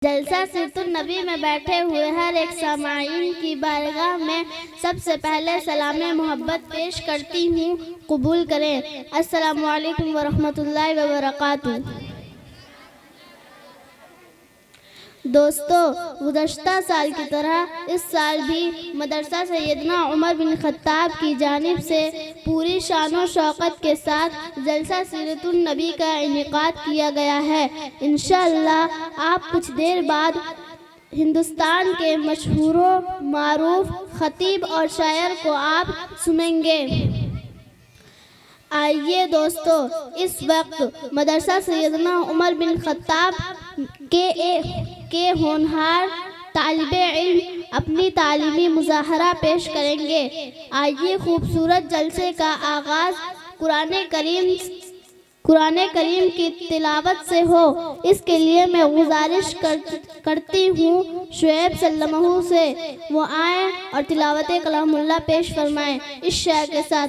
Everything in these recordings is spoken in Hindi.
जलसा सिरतुन नबी में बैठे हुए हर एक सामाईन की बारगाह में सबसे पहले सलाम मोहब्बत पेश करती हूँ, कबूल करें। अस्सलामु अलैकुम वरहमतुल्लाहि वबरकातुहू। दोस्तों, गुज़श्ता साल की तरह इस साल भी मदरसा सैयदना उमर बिन खत्ताब की जानिब से पूरी शान शौकत के साथ जलसा सीरतुन नबी का इनेकाद किया गया है। इंशाअल्लाह आप कुछ देर बाद हिंदुस्तान के मशहूर मारूफ खतीब और शायर को आप सुनेंगे। आइए दोस्तों, इस वक्त मदरसा सैयदना उमर बिन खत्ताब के होनहार तालिबे इल्म अपनी तालीमी मुज़ाहरा पेश करेंगे। आइए खूबसूरत जलसे का आगाज़ कुरान करीम की तिलावत से हो। इसके लिए मैं गुजारिश करती हूँ शुएब सल्लल्लाहु से वो आएँ और तिलावत कलामुल्लाह पेश फरमाएँ इस शेर के साथ।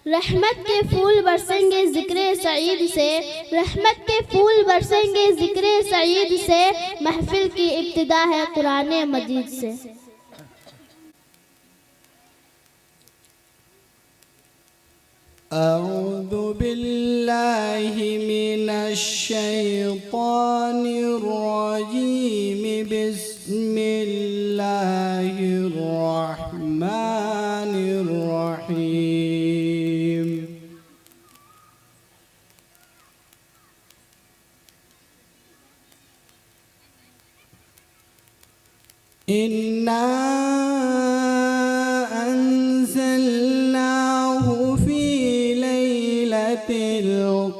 रहमत के फूल बरसेंगे ज़िक्र सईद से, रहमत के फूल बरसेंगे ज़िक्र सईद से, महफिल की इब्तिदा है कुरान मजीद से। अऊज़ु बिल्लाहि मिनश शैतानिर रजीम, बिस्मिल्लाहिर रहमानिर रहीम। इन्ना अंज़लनाहु फी लैलतिल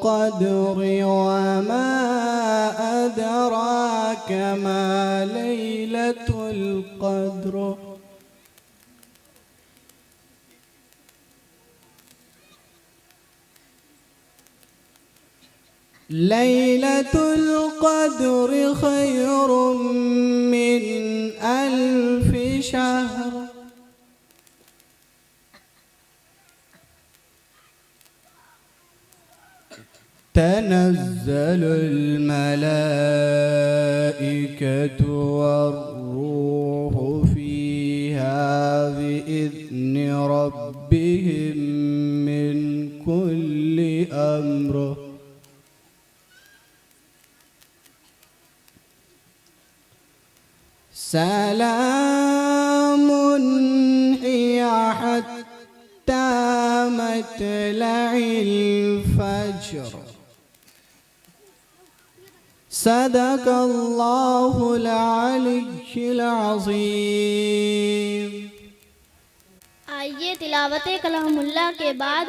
क़द्र वमा अदराक मा लैलतुल क़द्र। लैलतुल क़द्र खैरुम मिन अल्फ़ि शहर। तनज़्ज़लुल मलाइकतु वर्रूहु फ़ीहा बिइज़्नि रब्बिहिम मिन कुल्लि अम्र। सलामुन हिया हत्ता मत्लइल फज्र। सदक़ल्लाहुल अलिय्युल अज़ीम। आइए तिलावत कलामुल्लाह के बाद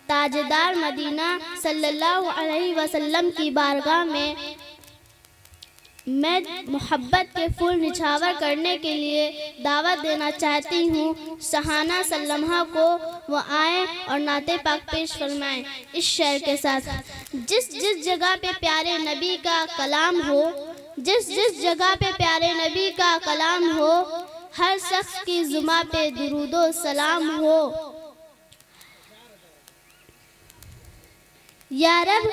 ताजदार मदीना सल्लल्लाहु अलैहि वसल्लम की बारगाह में मैं मोहब्बत के फूल निछावर करने के लिए दावत देना चाहती हूँ। सहाना सल्लम्हा को वो आए और नाते पाक पेश फरमाएं इस शेर के साथ। जिस जिस जगह पे प्यारे नबी का कलाम हो, जिस जिस जगह पे प्यारे नबी का कलाम हो, हर शख्स की जुमा पे दुरूदो सलाम हो। या रब,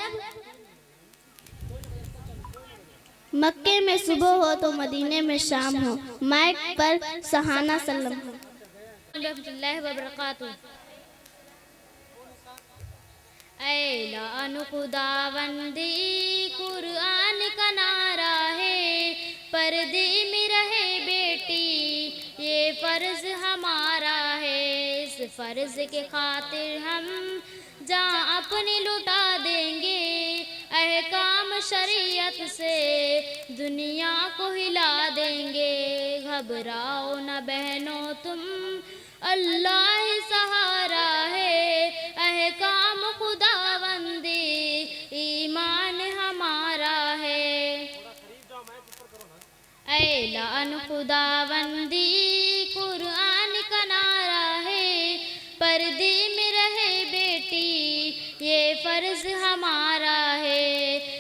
मक्के में सुबह हो तो मदीने में शाम हो। माइक पर सहाना सल्लल्लाहु अलैहि वबरकातुहू। ऐलान खुदावंदी कुरान का नारा है, पर्दे में रहे बेटी ये फर्ज हमारा है। इस फर्ज के खातिर हम जान अपनी लुटा देंगे, अहकाम शरीयत से दुनिया को हिला देंगे। घबराओ न बहनों तुम, अल्लाह ही सहारा है। अहकाम खुदावंदी ईमान हमारा है। ऐलान खुदावंदी कुरान का नारा है, पर्दे में रहे बेटी ये फर्ज हमारा है।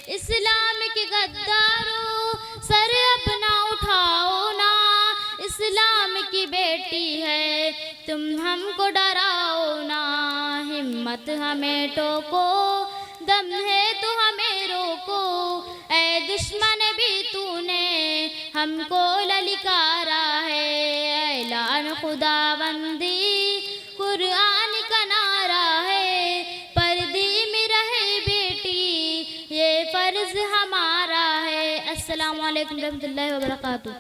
इस्लाम के गद्दारों सर अपना उठाओ ना, इस्लाम की बेटी है तुम हमको डराओ ना। हिम्मत हमें टोको, दम है तो हमें रोको। को, ऐ दुश्मन भी तूने हमको ललकारा है। ऐलान खुदाबंदी कुरान का नारा है, पर्दे में रहे बेटी ये फर्ज हमारा है। अस्सलामु अलैकुम रहमतुल्लाहि व बरकातुहू।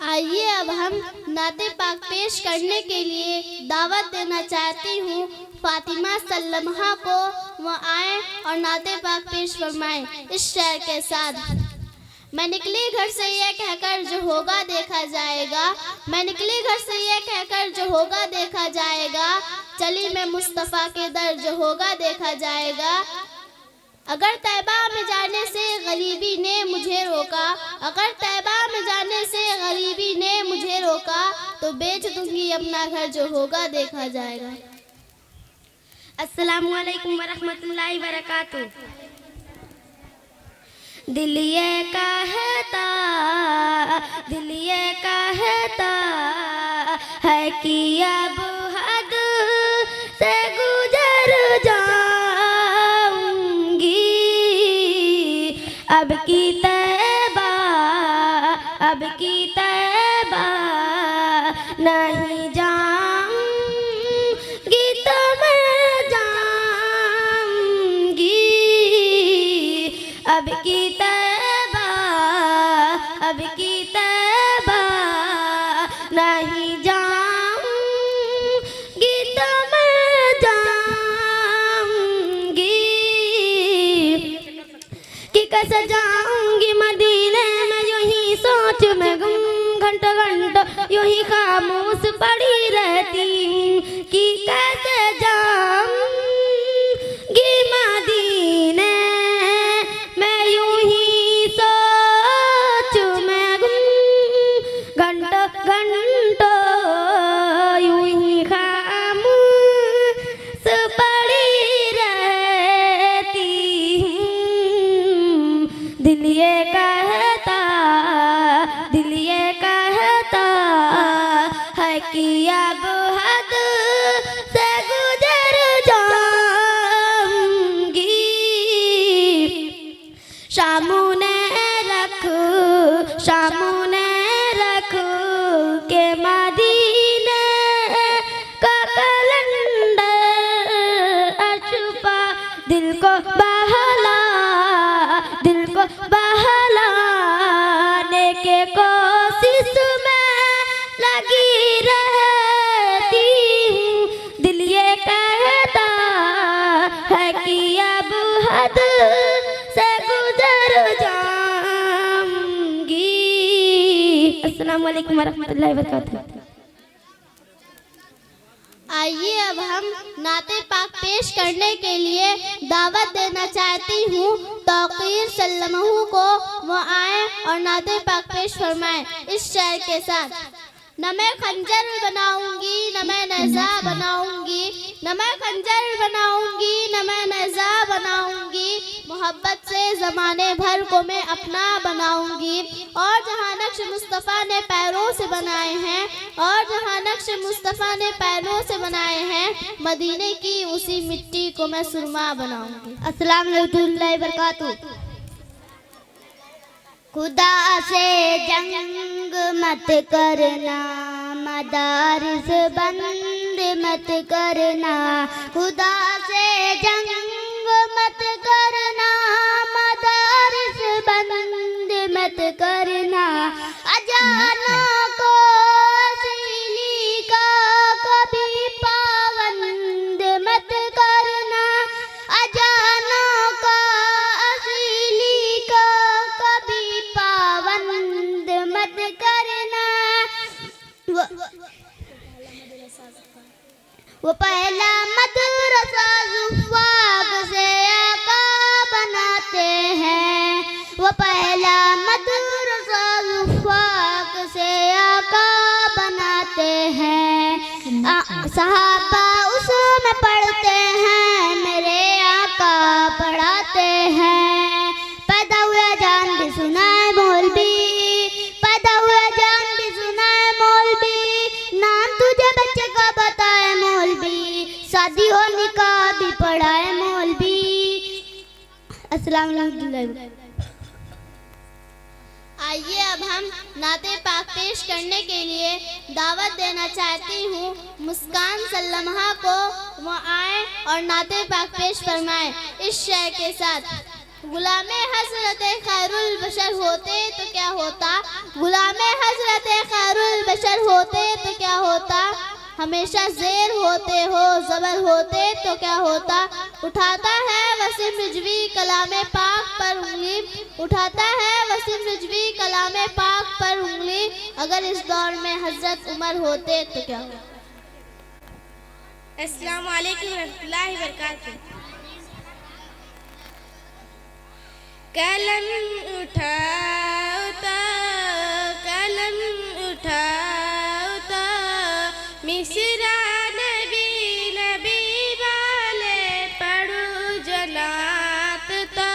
आइए अब हम नाते पाक पेश करने के लिए दावत देना चाहती हूँ फातिमा सल्लमहा को। वो आए और नाते पाक पेश फरमाएं इस शेर के साथ। मैं निकली घर से ये कहकर जो होगा देखा जाएगा, मैं निकली घर से ये कहकर जो होगा देखा जाएगा, चली मैं मुस्तफ़ा के दर जो होगा देखा जाएगा। अगर तैबा में जाने से गरीबी ने मुझे रोका, अगर तैबा में जाने से गरीबी ने मुझे रोका, तो बेच दूंगी अपना घर जो होगा देखा जाएगा। अस्सलामु अलैकुम वरहमतुल्लाहि वबरकातुहू। दिल ये कहता, दिल ये कहता है कि अब हद से गुजर जाऊंगी, अब की तैबा, अब की तैबा नहीं जाऊंगी तो मैं जाऊंगी, अब की तैबा, अब की तैबा नहीं जाऊंगी तो मैं जाऊंगी, कि कैसे जाऊंगी मदीने में यूं ही सोच में गुम, घंटों घंटों यूं ही खामोश पड़ी रहती हूँ, कि कैसे जाऊंगी मदीने मैं यूं ही सोच में गुम, घंटों घंटों यूं ही खामोश पड़ी रहती हूँ। दिल ये कहता, दिल ये कहता है कि अब हद से गुजर जाऊंगी, सामने रख, सामने रख के मदीने का कलंदर अछुपा, दिल को बहला, दिल को बहलाने के कोशिश में लगी रहती हूँ। दिल ये कहता है कि अब हद से गुजर जाऊंगी। अस्सलामु अलैकुम वरहमतुल्लाहि वबरकातुहू। आइए अब हम नाते पाक पेश करने के लिए दावत देना चाहती हूँ तौकीर सल्लमहू को। वो आए और नाते पाक पेश फरमाएं इस शेर के साथ। न मैं खंजर बनाऊंगी, न मैं नेज़ा बनाऊंगी, न मैं खंजर बनाऊंगी, न मैं नेज़ा बनाऊंगी, मोहब्बत से ज़माने भर को मैं अपना बनाऊंगी। और जहाँ नक्श मुस्तफ़ा ने पैरों से बनाए हैं, और जहाँ नक्श मुस्तफ़ा ने पैरों से बनाए हैं, मदीने की उसी मिट्टी को मैं सुरमा बनाऊंगी। अस्सलाम वालेकुम बरकातुहू। खुदा से जंग मत करना, मदारिस बंद मत करना, खुदा से जंग मत करना, मदारिस बंद मत करना, अजानों को सीली का कभी पाबंद मत करना, अजानों का सीली का कभी पाबंद मत करना। वो पहला मदरसा ज़ुफ़्फ़ाक़ से आका बनाते हैं, वो पहला मदरसा ज़ुफ़्फ़ाक़ से आका बनाते हैं, सहाबा उसमें पढ़ते हैं, मेरे आका पढ़ाते हैं। पैदा हुआ जान भी सुनाए मौलवी, पैदा हुआ जान भी सुनाए मौलवी, नाम तुझे बच्चे का बताए मौलवी, शादी हो निकाह भी पढ़ाए मौलवी, अस्सलाम वालेकुम। आइए अब हम नाते पाक पेश करने के लिए दावत देना चाहती हूँ मुस्कान सल्लमहा को, वो आए और नाते पाक पेश फरमाएं इस शेर के साथ। गुलामे हजरत खैरुल बशर होते तो क्या होता, गुलामे हजरत खैरुल बशर होते तो क्या होता, हमेशा ज़ेर होते हो ज़बर होते तो क्या होता। उठाता है वसीम रिजवी कलामे पाक पर उंगली, उठाता है वसीम रिजवी कलामे पाक पर उंगली, अगर इस दौर में हजरत उमर होते तो क्या होता। अस्सलाम वालेकुम रहमतुल्लाहि व बरकातहू। कलम उठाओ तो, कलम उठाओ तो, मिसरा नबी नबी वाले पढ़ो जनात तो,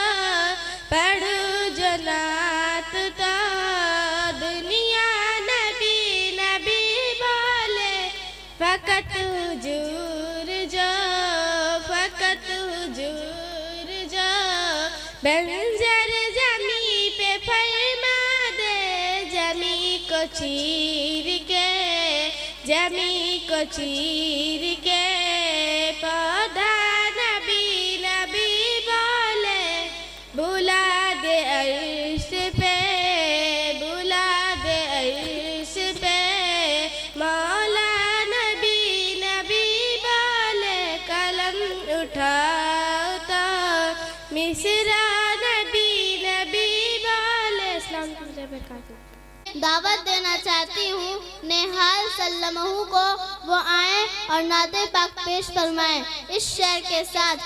पढ़ो जनात तो, दुनिया नबी नबी वाले फ़कत हुजूर जो, फ़कत हुजूर जो, बंजर जमी पे फरमा दे, जमी को चीर के, जमी को चीर के, पौधा नबी नबी बोले, बुला दे अर्श पे, बुला दे अर्श पे, मौला नबी नबी बोले, कलम उठाओ तो, मिसरा नबी नबी बोले। अस्सलाम वालेकुम। दावत देना चाहती हूँ नेहाल सल्लमहू को, वो आए और नाते पाक पेश फरमाएं इस शेर के साथ।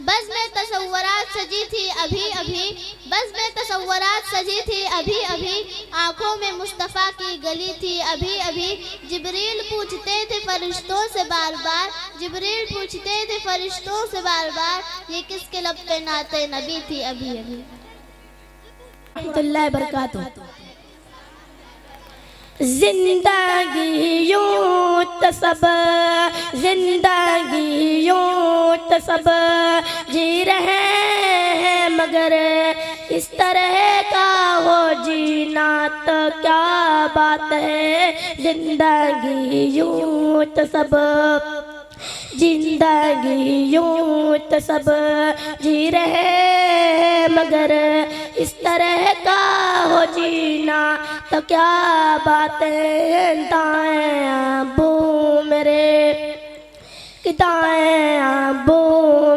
बस में तसव्वुरात सजी थी अभी अभी, बस में तसव्वुरात सजी थी अभी अभी, आँखों में मुस्तफ़ा की गली थी अभी अभी, जिब्रील पूछते थे फरिश्तों से बार बार, जिब्रील पूछते थे फरिश्तों से बार बार, ये किसके लब पे नाते नबी थी अभी अभी। रहमतुल्लाहि व बरकातहू। जिंदगी यूं तो सब, जिंदगी यूं तो सब जी रहे हैं, मगर इस तरह का हो जीना तो क्या बात है। जिंदगी यूं तो सब, जिंदगी यूं तो सब जी रहे हैं, मगर इस तरह का हो जीना तो क्या बात है। दाएं अबू मेरे, कि दाएं अबू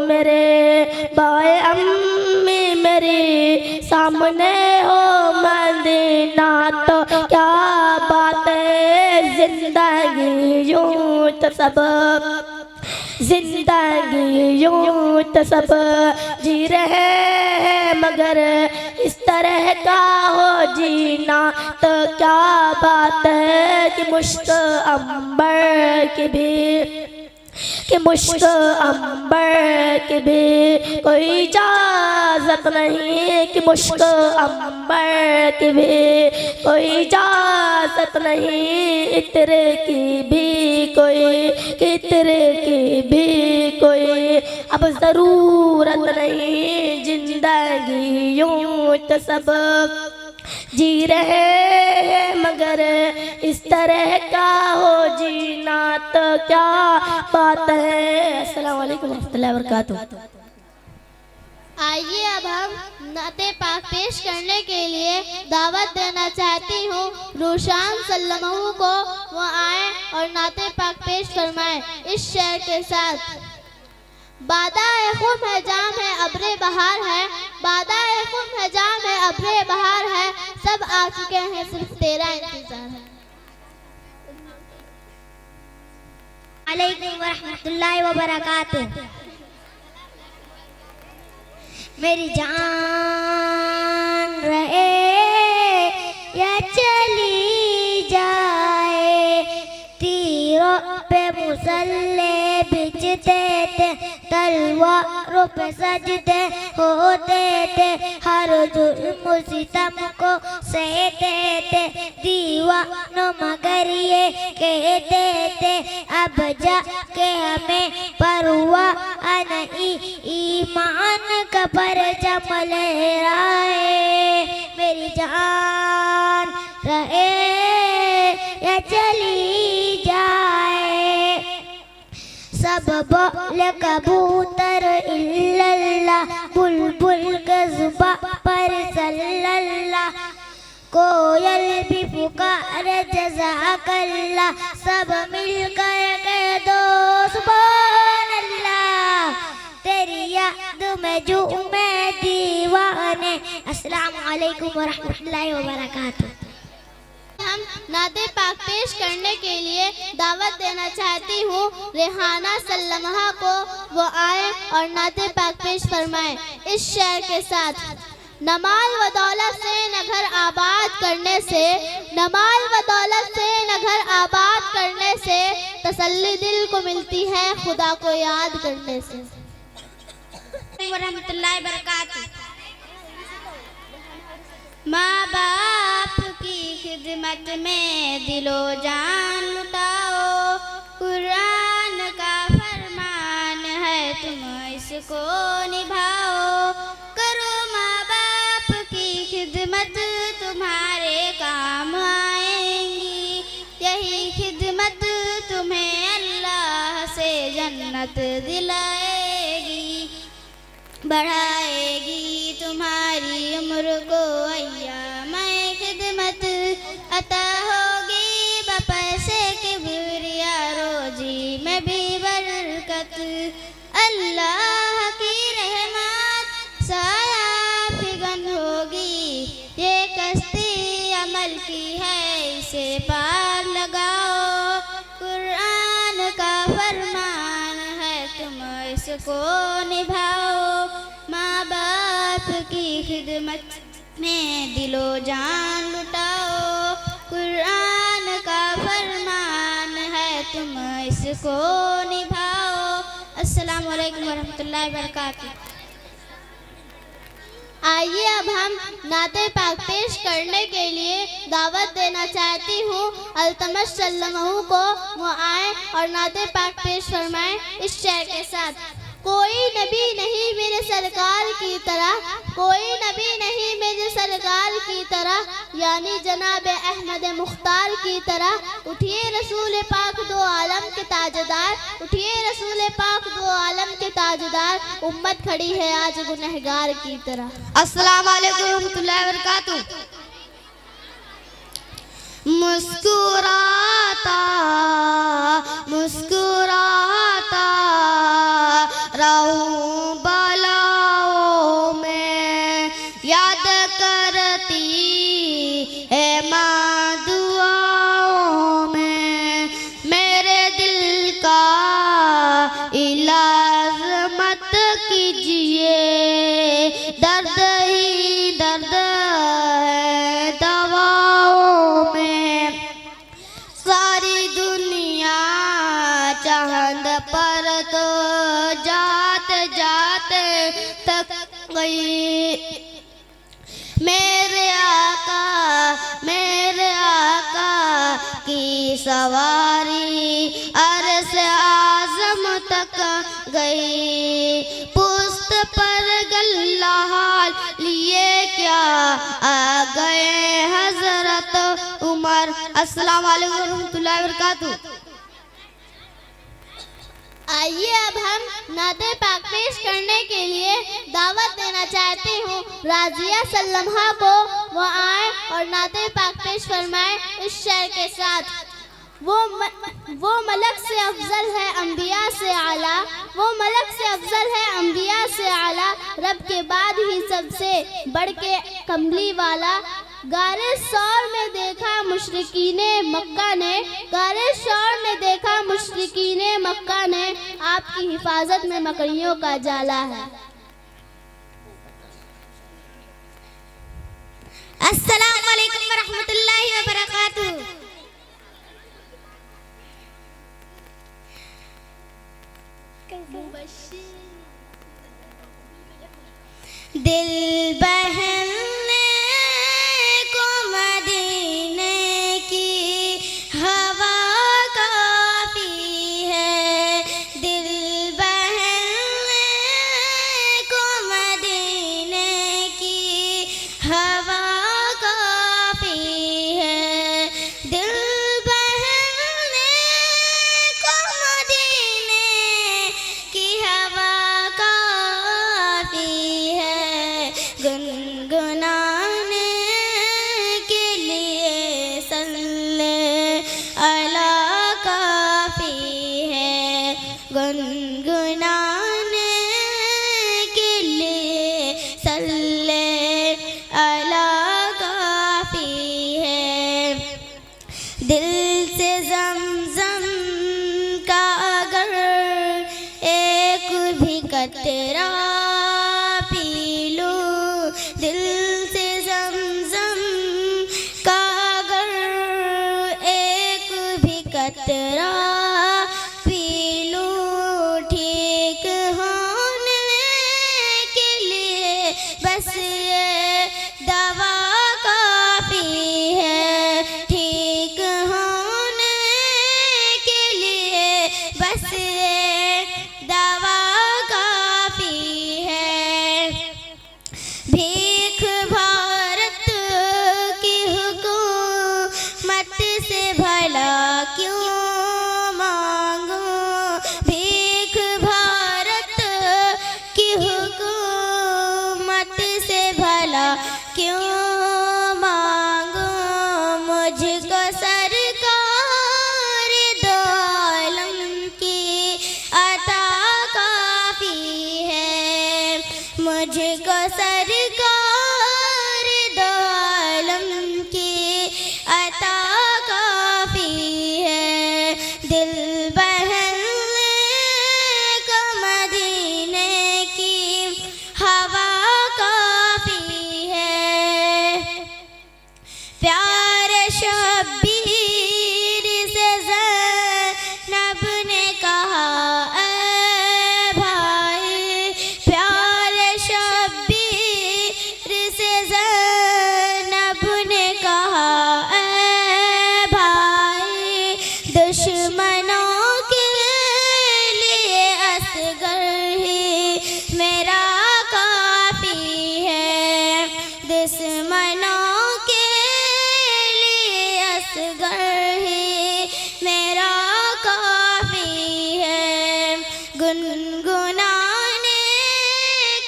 मेरे, बाएं अम्मी मेरी, सामने हो मदीना तो क्या बात है। जिंदगी यूं तो सब, जिंदगी यूं तो सब जी रहे हैं, मगर इस तरह का हो जीना तो क्या बात है। कि मुश्क अंबर की भी, कि मुश्क अंबर की भी कोई इजाज़त नहीं, कि मुश्क अंबर की भी कोई इजाज़त नहीं, इत्र की भी कोई, इत्र की भी कोई अब ज़रूरत नहीं। जिंदगी यूं तो सब जी रहे हैं, मगर इस तरह का हो जीना तो क्या बात है। अस्सलाम वालेकुम रहमतुल्लाहि व बरकातहू। आइए अब हम नाते पाक पेश करने के लिए दावत देना चाहती हूँ रूशान सल्लमहू को, वो आए और नाते पाक पेश फरमाएं इस शेर के साथ। बादा-ए खुम है जाम है अब्रे बहार है, बादा-ए खुम है जाम है अब्रे बहार है, सब आ चुके हैं सिर्फ तेरा इंतजार है। अलैकुम वरहमतुल्लाहि व बरकातहू। मेरी जान रहे या चली जाए, तीरों पे मुसल्ले बिछते थे तलवारों पे सजदे होते थे, हर जुल्म सितम को सहते थे। दीवानों मगर ये कहते थे अब जाके हमें परवाह नहीं, ईमान का परचम लहराए। मेरी जान रहे या चली जाए, सब बोले कबूतर इल्लल्लाह, बुलबुल के ज़ुबां पर सल्लल्लाह, कोयल भी पुकारे जज़ाकल्लाह, सब मिलकर कह दो सुभान अल्लाह, तेरी याद में झूमे दीवाने। अस्सलामु अलैकुम व रहमतुल्लाहि व बरकातुहू। हम नाते पाक पेश करने के लिए दावत देना चाहती हूँ रेहाना सल्लमहा को, वो आए और नाते पाक पेश फरमाएं इस शेर के साथ। नमाल व दौलत से न घर आबाद करने से, नमाल व दौलत से न घर आबाद करने से, तसल्ली दिल को मिलती है खुदा को याद करने से। वरहमतुल्लाहि बरकातुहू। माँ बाप की खिदमत में दिलो जान लुटाओ, कुरान का फरमान है तुम इसको निभाओ। करो माँ बाप की खिदमत तुम्हारे काम आएंगी, यही खिदमत तुम्हें अल्लाह से जन्नत दिलाएगी, बढ़ाएगी तुम्हारी उम्र को अय्याम-ए खिदमत, अता होगी बपैसे की बुरिया रोजी में भी बरकत। अल्लाह की रहमत साया फिगन होगी, ये कश्ती अमल की है इसे पार लगाओ। कुरान का फरमान है तुम इसको निभाओ, माँ बाप की खिदमत में दिलो जान लुटाओ। कुरान का फरमान है तुम इसको निभाओ। अस्सलामु अलैकुम वरहमतुल्लाहि वबरकातुहू। आइए अब हम नाते पाक पेश करने के लिए दावत देना चाहती हूँ अल्तमश सल्लमहू को, वो आए और नाते पाक पेश फरमाएं इस शेर के साथ। कोई नबी नहीं मेरे सरकार की तरह, कोई नबी नहीं मेरे सरकार की तरह, यानी जनाब अहमद मुख्तार की तरह। उठिए रसूल पाक दो आलम के ताजदार, उठिए रसूल पाक दो आलम के ताजदार, उम्मत खड़ी है आज गुनहगार की तरह। अस्सलामु अलैकुम रहमतुल्लाहि व बरकातुहू। मुस्कुराता मुस्कुराता रहूं बलाओं में, याद करती है माँ दुआओं में। मेरे दिल का इलाज मत कीजिए, दर्द ही दर्द है दवाओं में। सारी दुनिया चांद पर तो जाते जाते तक गई, मेरे आका की सवारी अर्श आज़म तक गई। पुस्त पर गल्ला हाल लिए क्या आ गए हजरत उमर। अस्सलामु अलैकुम रहमतुल्लाहि व बरकातुहू। आइए अब हम नाते पाक पेश करने के लिए दावत देना चाहती हूँ राजिया सल्लमहा को, वो आए और नाते पाक पेश फरमाएं इस शेर के साथ। वो मलक से अफजल है अंबिया से आला, वो मलक से अफजल है अंबिया से आला, रब के बाद ही सबसे बढ़ के कमली वाला। गारे शौर में देखा मुशरिकीने मक्का ने, गारे शौर में देखा मुशरिकीने मक्का ने, आपकी हिफाजत में मकड़ियों का जाला है। अस्सलामु अलैकुम वरहमतुल्लाहि वबरकातुहू। मुबश्शिर कतरा पी लूं ठीक होने के लिए, बस ये दवा काफी है ठीक होने के लिए, बस ये दवा काफी है। भीख भारत की हुकूमत से भला क्यों मांगू, भीख भारत की हुकूमत से भला क्यों मांगू, मुझको सरकार दो आलम की अता काफी है, मुझको सरकार दो आलम की अता काफी है। दिल बहलने को मदीने की हवा काफी है। प्यार शब्बीर से ज़ैनब ने कहा ऐ भाई, प्यार शब्बीर से ज़ैनब ने कहा ऐ भाई, दुश्मनों के लिए असगर ही मेरा काफी है, दुश्मनों के लिए असगर ही मेरा काफी है। गुनगुनाने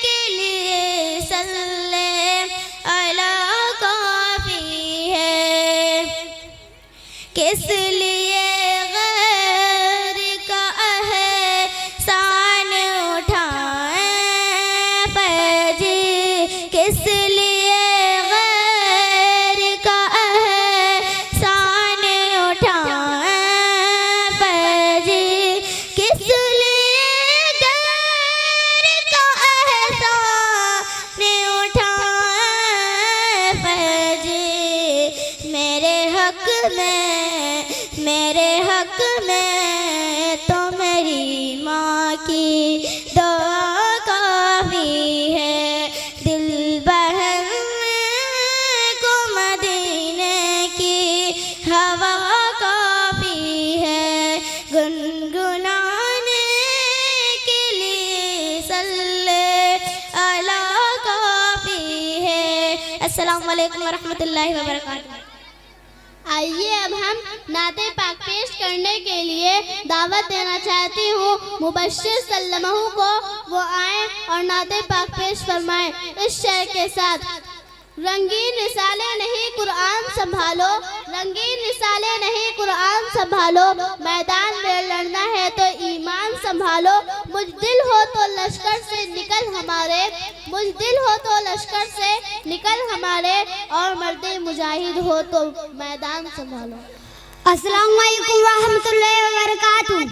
के लिए सल्ले अला काफी है, किस लिए गैर का एहसान उठाएं फैजी, किस लिए गैर का एहसान उठाएं फैजी, किस लिए गैर का एहसान उठाएं फैजी। मेरे हक में तो मेरी माँ की दुआ काफी है। दिल बहलने को मदीने की हवा काफी है, गुनगुनाने के लिए सल्ले अला काफी है। अस्सलामु अलैकुम वरहमतुल्लाहि वबरकातुहू। आइए अब हम नाते पाक पेश करने के लिए दावत देना चाहती हूँ मुबश्शिर सल्लमहू को, वो आए और नाते पाक पेश फरमाएं इस शेर के साथ। रंगीन रिसाले नहीं कुरान संभालो, रंगीन रिसाले नहीं कुरान संभालो, मैदान में लड़ना है तो ईमान संभालो, मुजदिल हो तो लश्कर से निकल हमारे, मुजदिल हो तो लश्कर से निकल हमारे, और मर्दे मुजाहिद हो तो मैदान संभालो। अस्सलामु अलैकुम रहमतुल्लाहि व बरकातुहू।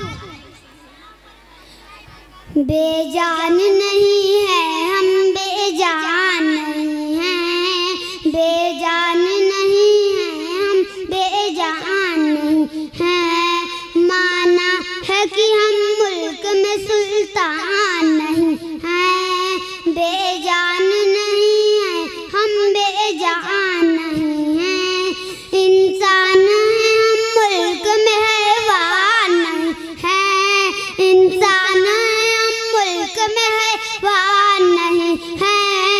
बेजान नहीं है हम, बेजान नहीं हैं, बेजान नहीं है हम, बेजान नहीं हैं, माना है कि हम मुल्क में सुल्तान नहीं हैं, बेजान नहीं है हम, बेजान नहीं हैं, इंसान है हम मुल्क में हैवान नहीं हैं, इंसान है हम मुल्क में हैवान नहीं हैं,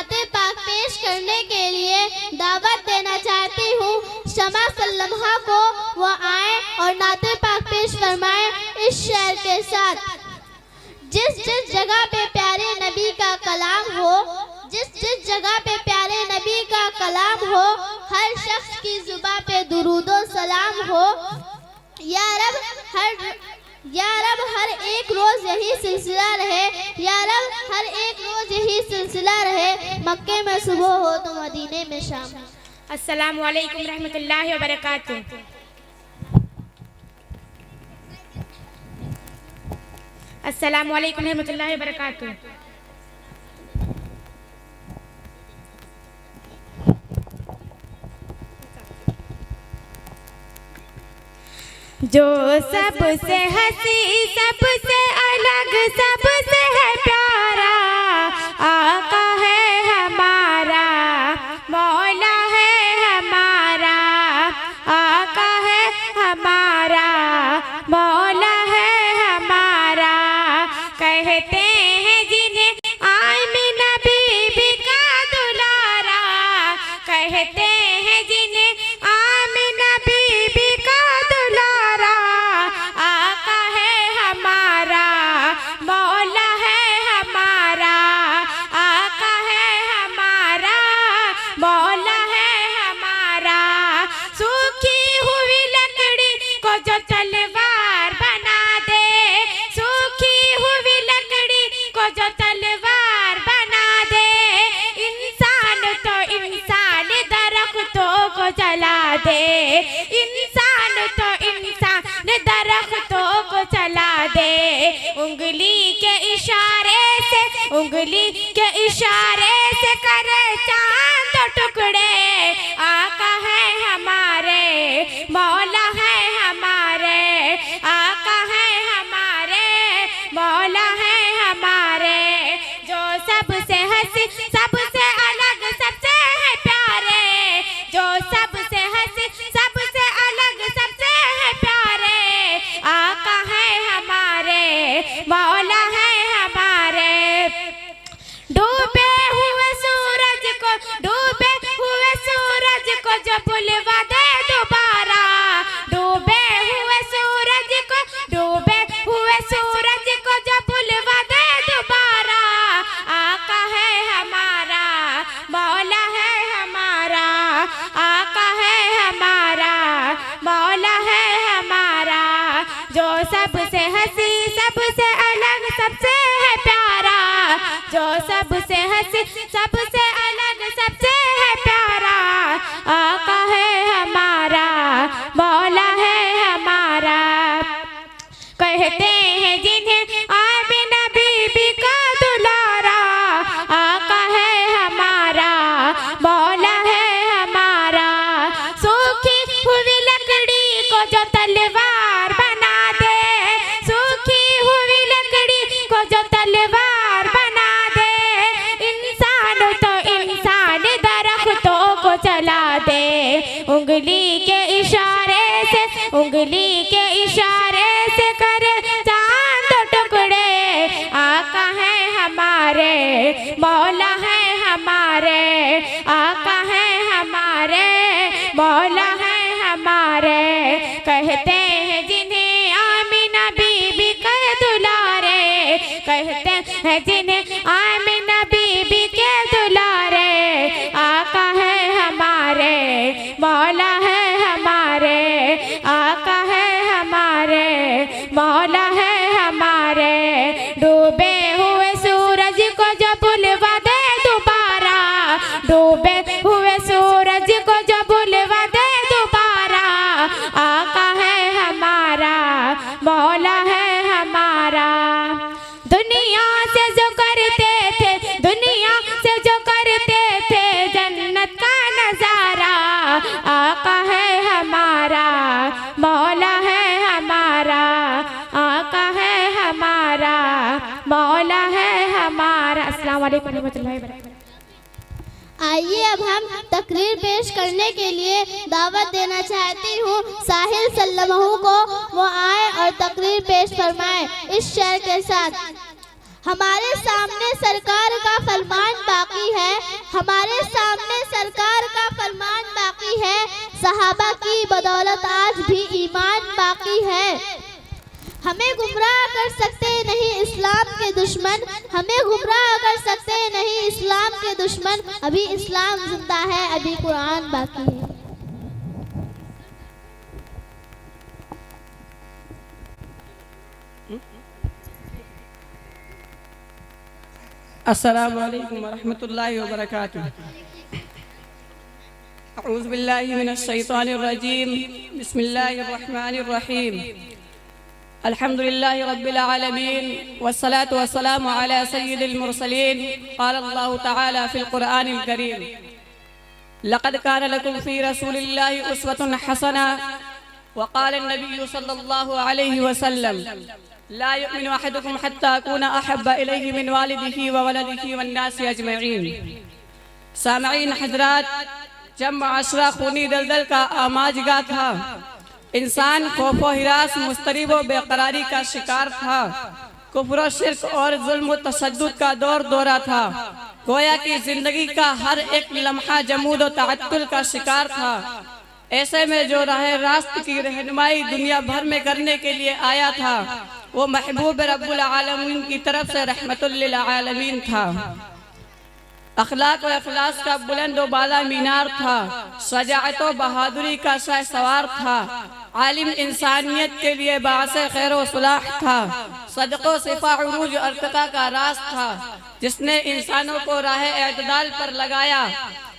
नाते पाक पेश करने के लिए दावत देना चाहती हूँ। शमा सल्लम्हा को वो आए और नाते पाक पेश फरमाए इस शेर के साथ। जिस जिस जगह पे प्यारे नबी का कलाम हो, जिस जिस जगह पे प्यारे नबी का कलाम हो, हर शख्स की जुबान पे दुरूदो सलाम हो। या रब हर एक रोज यही सिलसिला रहे, या रब हर एक रोज यही सिलसिला रहे। मक्के में सुबह हो तो मदीने में शाम। अस्सलामु अलैकुम रहमतुल्लाहि व बरकातुहू। अस्सलामु अलैकुम रहमतुल्लाहि व बरकातुहू। जो सबसे हंसी, सबसे अलग, सबसे है प्यारा, आका है हमारा, मौला है हमारा, आका है हमारा, मौला है हमारा। कहते हैं जिन्हें आमिना बीबी का दुलारा, कहते हैं जिन्हें आमिना बीबी का दुलारा, आका है हमारा, मौला है हमारा, आका है हमारा, मौला है हमारा। सूखी हुई लकड़ी को जो तलवार बना दे, सूखी हुई लकड़ी को जो तलवार बना दे, इंसान तो इंसान दरख्तों को जला दे, इंसान तो इंसान दरख्तों को जला दे। उंगली के इशारे से, उंगली के इशारे से करे चांद टुकड़े, आका है हमारे, मौला है हमारे, आका है हमारे, मौला है हमारे। जो सबसे हंसी, सबसे अलग, सबसे है प्यारे, जो सबसे हंसी, सबसे अलग, सबसे है प्यारे, आका है हमारे, मौला है हमारे। डूबे हुए सूरज को, डूबे हुए सूरज को जो बुलवा दे दोबारा, डूबे हुए सूरज को, डूबे हुए सूरज को जो बुलवा दे दोबारा, आका है हमारा, मौला है हमारा, आका है हमारा, मौला है हमारा। जो सबसे हंसी, सबसे अलग, सबसे है प्यारा, जो सबसे हंसी, सबसे अलग, सबसे है प्यारा, आका है हमारा, मौला है हमारा। कहते हैं जिन्हें आमिना बीबी का दुलारा, आका है हमारा, मौला है हमारा। सूखी हुई लकड़ी को जो तलवार बना दे, सूखी हुई लकड़ी को जो तलवार बना दे, इंसान तो इंसान दरख्तों को जला दे। उंगली के इशारे से, उंगली के इशारे से करे चांद टुकड़े, आका है हमारे, मौला है हमारे, आका है हमारे, मौला है हमारे। कहते हैं जिन्हें आमिना बीबी के दुलारे, कहते हैं जिन्हें आमिना बीबी के दुलारे, आका है हमारे, मौला है हमारे, आका है हमारे, मौला है हमारे। डूबे हुए सूरज को जो बुलवा दे दोबारा, डूबे हुए सूरज को जो बुलवा दे दोबारा, आका है हमारा, मौला है हमारा। दुनिया से जो करते थे, दुनिया से जो करते थे जन्नत का नजारा, आका है हमारा, मौला है हमारा, आका है हमारा, मौला है हमारा। अस्सलाम वालेकुम रहमतुल्लाहि व बरकातहू। आइए अब हम तकरीर पेश करने के लिए दावत देना चाहती हूँ साहिल सल्लमहू को, वो आए और तकरीर पेश फरमाए इस शेर के साथ। हमारे सामने सरकार का फरमान बाकी है, हमारे सामने सरकार का फरमान बाकी है, सहाबा की बदौलत आज भी ईमान बाकी है। हमें गुमराह कर सकते नहीं इस्लाम के दुश्मन, हमें गुमराह कर सकते नहीं इस्लाम के दुश्मन। अभी इस्लाम जिंदा है, अभी कुरान बाकी है। अस्सलामु अलैकुम वरहमतुल्लाहि वबरकातुह। अऊज़ु बिल्लाहि मिनश शैतानिर रजीम। बिस्मिल्लाहिर रहमानिर रहीम। अल्हम्दुलिल्लाहि रब्बिल आलमीन वस्सलातु वस्सलामु अला सय्यिदिल मुरसलीन। क़ाल अल्लाहु तआला फ़िल क़ुरआनिल करीम लक़द कान लकुम फ़ी रसूलिल्लाहि उस्वतुन हसना व क़ाल अन्नबिय्यु सल्लल्लाहु अलैहि वसल्लम ला युमिनु अहदुकुम हत्ता अकूना अहब्बा इलैहि मिन वालिदिही व वलदिही वन्नासि अजमईन। सामईन हज़रात, जब माशरा खूनी दलदल का आमाजगा था, इंसान खौफो हिरास मुस्तरिब व बेकरारी का शिकार था, कुफ्र शिर्क और जुल्म तशद्दुद का दौर दौरा था। गोया कि जिंदगी का हर एक लम्हा जमूद व तअत्तुल का शिकार था। ऐसे में जो राह रास्त की रहनुमाई दुनिया भर में करने के लिए आया था, वो महबूब रब्बुल आलमीन की तरफ से रहमतुल लिल आलमीन था। अखलाक व अखलास का बुलंद व बाला मीनार था, सजाअत व बहादुरी का शाह सवार था, आलिम इंसानियत के लिए बाअसे खैर व सुलाह था, सदक़ो सिफा उरूज अर्तका का रास था, जिसने इंसानों को राह एतदाल पर लगाया,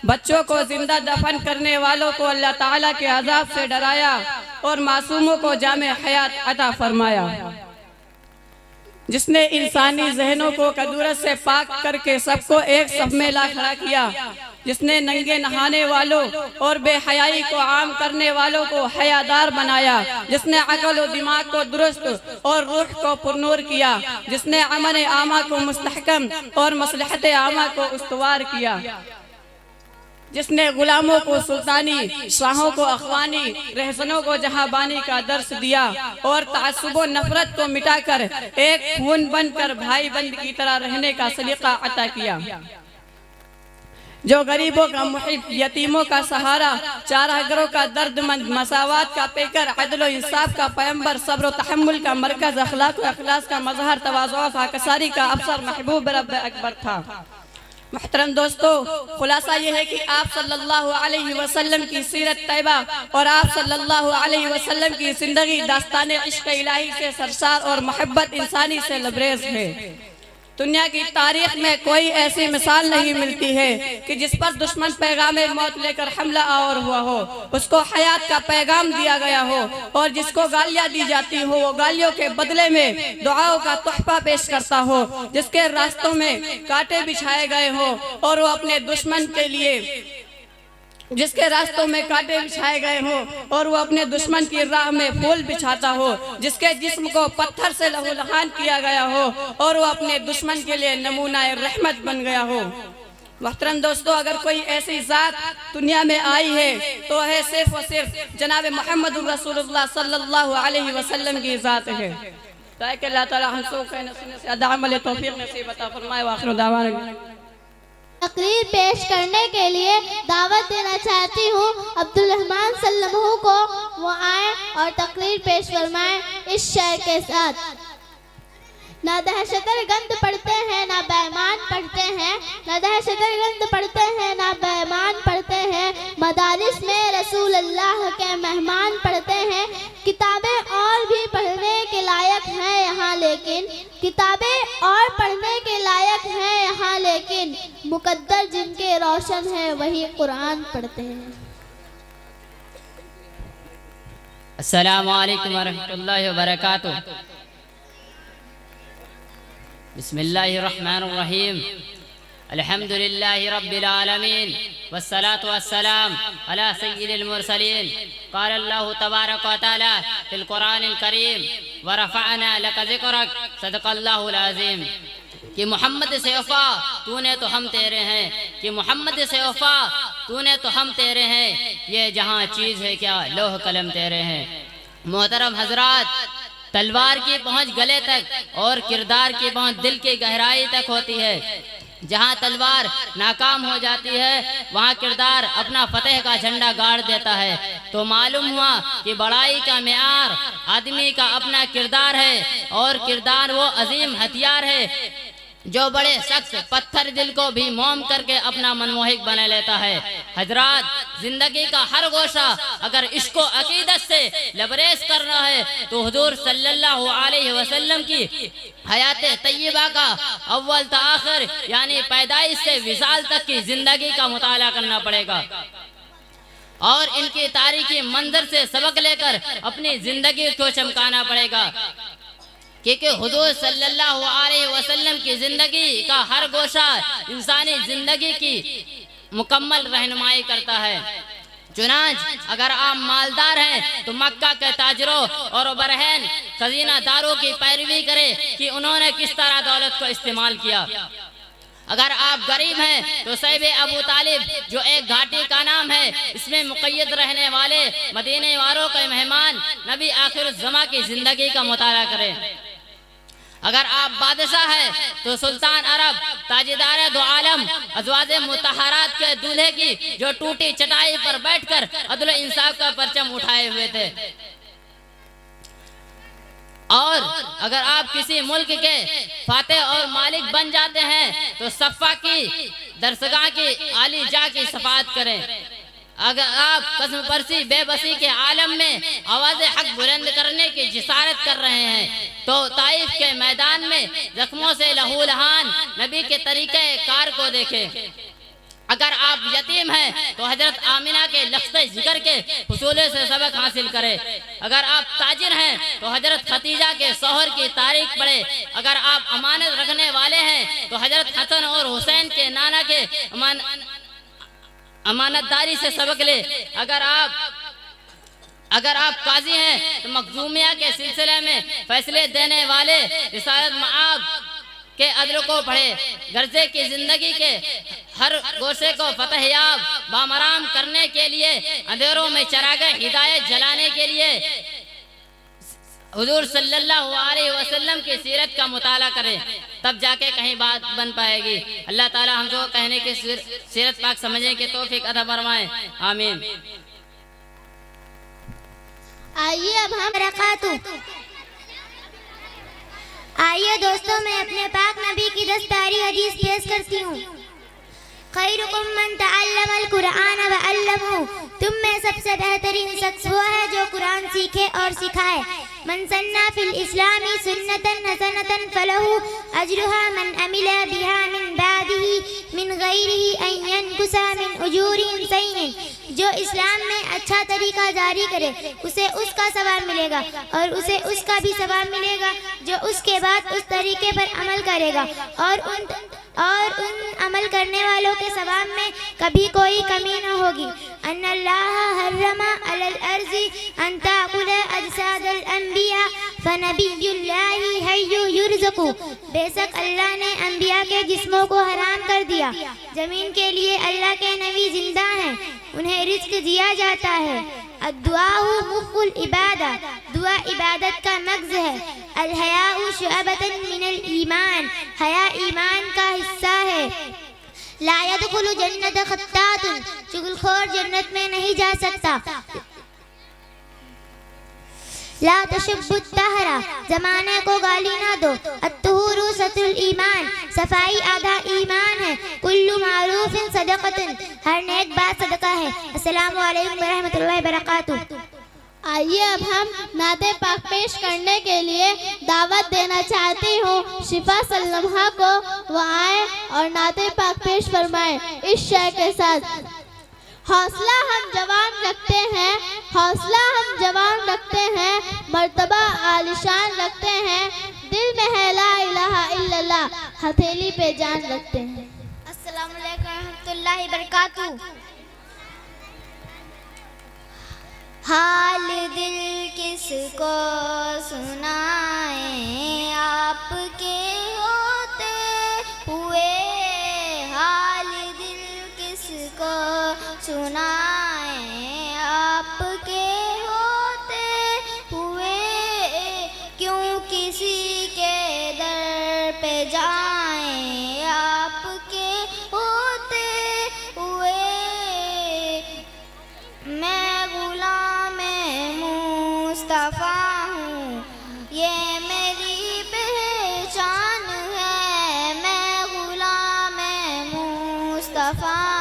बच्चों को जिंदा दफन करने वालों को अल्लाह ताला के अजाब से डराया और मासूमों को जामे हयात अता फरमाया, जिसने इंसानी जहनों को कदूरत से पाक करके सबको एक सब में ला खड़ा किया, जिसने नंगे नहाने वालों और बेहयाई को आम करने वालों को हयादार बनाया, जिसने अकल और दिमाग को दुरुस्त और रूह को पुरनूर किया, जिसने अमन आमा को मुस्तहकम और मसलहत आमा को उस्तवार किया, जिसने गुलामों को सुल्तानी, शाहों को अखवानी, रहसनों को जहांबानी का दर्स दिया और तासुब व नफरत को मिटाकर एक खून बनकर भाई बंद की तरह रहने का सलीका अता किया, जो गरीबों का मुहिब, यतीमों का सहारा, चारागरों का दर्दमंद, मसावात का पेकर, अदल व इंसाफ का पैगंबर, सब्र व तहम्मुल का मरकज, अखलाक व अखलास का मजहर, तवाज़ु व फाकसारी का अफसर महबूब रब अकबर था। मुहतरम दोस्तों, खुलासा ये है कि आप सल्लल्लाहु अलैहि वसल्लम की सीरत तैयबा और आप सल्लल्लाहु अलैहि वसल्लम की जिंदगी दास्तान इश्क इलाही से सरसार और मोहब्बत इंसानी से लबरेज है। दुनिया की तारीख में कोई ऐसी मिसाल नहीं मिलती है कि जिस पर दुश्मन पैगाम मौत लेकर हमला आवर हुआ हो, उसको हयात का पैगाम दिया गया हो, और जिसको गालियां दी जाती हो वो गालियों के बदले में दुआओं का तोहफा पेश करता हो, जिसके रास्तों में कांटे बिछाए गए हो और वो अपने दुश्मन के लिए जिसके रास्तों में कांटे बिछाए गए हो और वो अपने दुश्मन की राह में फूल बिछाता हो, जिसके जिस्म को पत्थर से लहूलुहान किया गया हो और वो अपने दुश्मन के लिए नमूना रहमत बन गया हो। मोहतरम दोस्तों, अगर कोई ऐसी जात दुनिया में आई है तो है सिर्फ और सिर्फ जनाब मोहम्मद रसूलुल्लाह सल्लल्लाहु अलैहि वसल्लम की जात है। ताकि अल्लाह ताला हम सब को सुनने से अदा अमल तौफीक नसीब अता फरमाए। आखिर दावाना तकरीर पेश करने के लिए दावत देना चाहती हूँ अब्दुल रहमान सल्लमहू को, वो आए और तकरीर पेश फरमाएं इस शेर के साथ। ना दहशतर गंद पढ़ते हैं ना बैमान पढ़ते हैं, ना दहशतर गंद पढ़ते हैं ना बैमान पढ़ते हैं, मदारिस में रसूल अल्लाह के मेहमान पढ़ते हैं। किताबें और भी पढ़ने के लायक हैं यहाँ, लेकिन किताबें और पढ़ने के लायक हैं यहाँ, लेकिन मुकद्दर जिनके रोशन है वही कुरान पढ़ते हैं। अस्सलामु अलैकुम वरहमतुल्लाहि वबरकातुह। बिस्मिल्लाहिर्रहमानिर्रहीम। अल्हम्दुलिल्लाहि रब्बिल आलमीन वस्सलातु वस्सलाम अला सय्यिदिल मुरसलीन। क़ाल अल्लाहु तबारक व तआला फ़िल क़ुरआनिल करीम व रफ़अना लका ज़िक्रक सदक़ल्लाहुल अज़ीम। कि मोहम्मद से वफ़ा तूने तो हम तेरे हैं, कि मोहम्मद से वफ़ा तूने तो हम तेरे हैं, ये जहाँ चीज़ है क्या लौह कलम तेरे हैं। मोहतरम हजरात, तलवार की पहुँच गले तक और किरदार की पहुँच दिल की गहराई तक होती है। जहाँ तलवार नाकाम हो जाती है वहाँ किरदार अपना फतेह का झंडा गाड़ देता है। तो मालूम हुआ कि बड़ाई का मेयार आदमी का अपना किरदार है और किरदार वो अजीम हथियार है जो बड़े सख्त पत्थर दिल को भी मोम करके अपना मनमोहक बना लेता है। हजरात, जिंदगी का हर गोशा अगर इसको अकीदत से लबरेज करना है तो हुजूर सल्लल्लाहु अलैहि वसल्लम की हयात तय्यबा का अव्वल से आखिर यानी पैदाइश से विसाल तक की जिंदगी का मुताला करना पड़ेगा और इनकी तारीखी मंजर से सबक लेकर अपनी जिंदगी को चमकाना पड़ेगा, क्योंकि हुजूर सल्लल्लाहु अलैहि वसल्लम की जिंदगी का हर गोशा इंसानी जिंदगी की मुकम्मल रहनुमाई करता है। चुनांच अगर आप मालदार हैं तो मक्का के ताजरों और बरहन खजीनादारों की पैरवी करें कि उन्होंने किस तरह दौलत को इस्तेमाल किया। अगर आप गरीब हैं तो सैब अबू तालिब जो एक घाटी का नाम है, इसमें मुक़य्यद रहने वाले मदीने वालों के मेहमान नबी आखिर ज़मा की जिंदगी का मुताला करें। अगर आप बादशाह हैं तो सुल्तान अरब ताजदार दो आलम अज़वाज मुतहरात के दूल्हे की जो टूटी चटाई पर बैठकर अदल इंसाफ का परचम उठाए हुए थे। और अगर आप किसी मुल्क के फातेह और मालिक बन जाते हैं तो सफ़ा की दरसगाह की आली जा की सफात करें। अगर आप कसम परसी बेबसी के आलम में आवाज़ हक बुलंद करने की जिसारत कर रहे हैं तो ताइफ के मैदान में जख्मों से लहूलहान नबी के तरीके कार को देखें। अगर आप यतीम हैं तो हजरत आमिना के लफ्ज़ जिक्र के हुसूले से सबक हासिल करें। अगर आप ताजिर हैं तो हजरत खतीजा के शौहर की तारीख पढ़े। अगर आप अमानत रखने वाले हैं तो हजरत हसन और हुसैन के नाना के अमानतदारी से सबक ले। अगर आप काजी हैं तो मखजूमिया के सिलसिले में फैसले देने वाले रिसालत मआब के अदल को पढ़े। गर्जे की जिंदगी के हर गोशे को फतहयाब बामराम करने के लिए, अंधेरों में चरागाह हिदायत जलाने के लिए हुजूर सल्लल्लाहु अलैहि वसल्लम की सीरत का मुताला करें, तब जाके कहीं बात बन पाएगी। अल्लाह ताला हमको कहने की सीरत पाक समझने की तौफीक अता फरमाए, आमीन। आइए अब हम आइए दोस्तों, मैं अपने पाक नबी की दस्तारी हदीस पेश करती हूँ। खैरुकुम मन तअल्लमल कुरआन व अल्लमहु, तुम में सबसे बेहतरीन शख्स वो है जो कुरान सीखे और सिखाए। मन सन्ना फिल इस्लामी सुन्नतन हसनतन फलहु अजरुहा मन अमिला बिहा मिन बादिही मिन गैरिही अन यनकुसा मिन उजूरिन सैयिन, जो इस्लाम में अच्छा तरीका जारी करे उसे उसका सवाब मिलेगा और उसे उसका भी सवाब मिलेगा जो उसके बाद उस तरीके पर अमल करेगा, और उन अमल करने वालों के सवाब में कभी कोई कमी न होगी। अन्नल्लाह हर्रमा अलल अर्ज़ी अन ताकुल अजसादल अंबिया फनबियुल्लाहि हय्यु युरज़कु, बेशक अल्लाह ने अंबिया के जिस्मों को हराम कर दिया। जमीन के लिए अल्लाह के नबी जिंदा हैं, उन्हें रिज़्क दिया जाता है। अद्दुआउ मुख्कुल इबादा, दुआ इबादत का मग़ज़ है। अल हयाउ शुअबतन मिनल ईमान, हया ईमान का हिस्सा है। ला यदखुलु जन्नत खत्तातुन, चुगलखोर जन्नत में नहीं जा सकता। ला तशुब्बु तहरा, जमाने को गाली ना दो। अत्तहुरु सतुल ईमान, सफाई आधा ईमान है। कुल्लु मारूफिन सदक़तुन, हर नेक बात सदका है। अस्सलामु अलैकुम व रहमतुल्लाहि व बरकातुहू। आइए अब हम नाते पाक पेश करने के लिए दावत देना चाहती हूँ शिफा सल्लमहा को, वो आए और नाते पाक पेश फरमाए इस शेर के साथ। हौसला हम जवान रखते हैं, हौसला हम जवान रखते हैं, मर्तबा आलिशान रखते हैं, दिल में है ला इलाहा इल्लल्लाह, हथेली पे जान रखते हैं। अस्सलामु अलैकुम रहमतुल्लाहि बरकातहू। हाल दिल किसको सुनाएं आपके होते हुए, हाल दिल किसको सुनाएं आपके होते हुए, क्यों किसी के दर पे जाएं आपके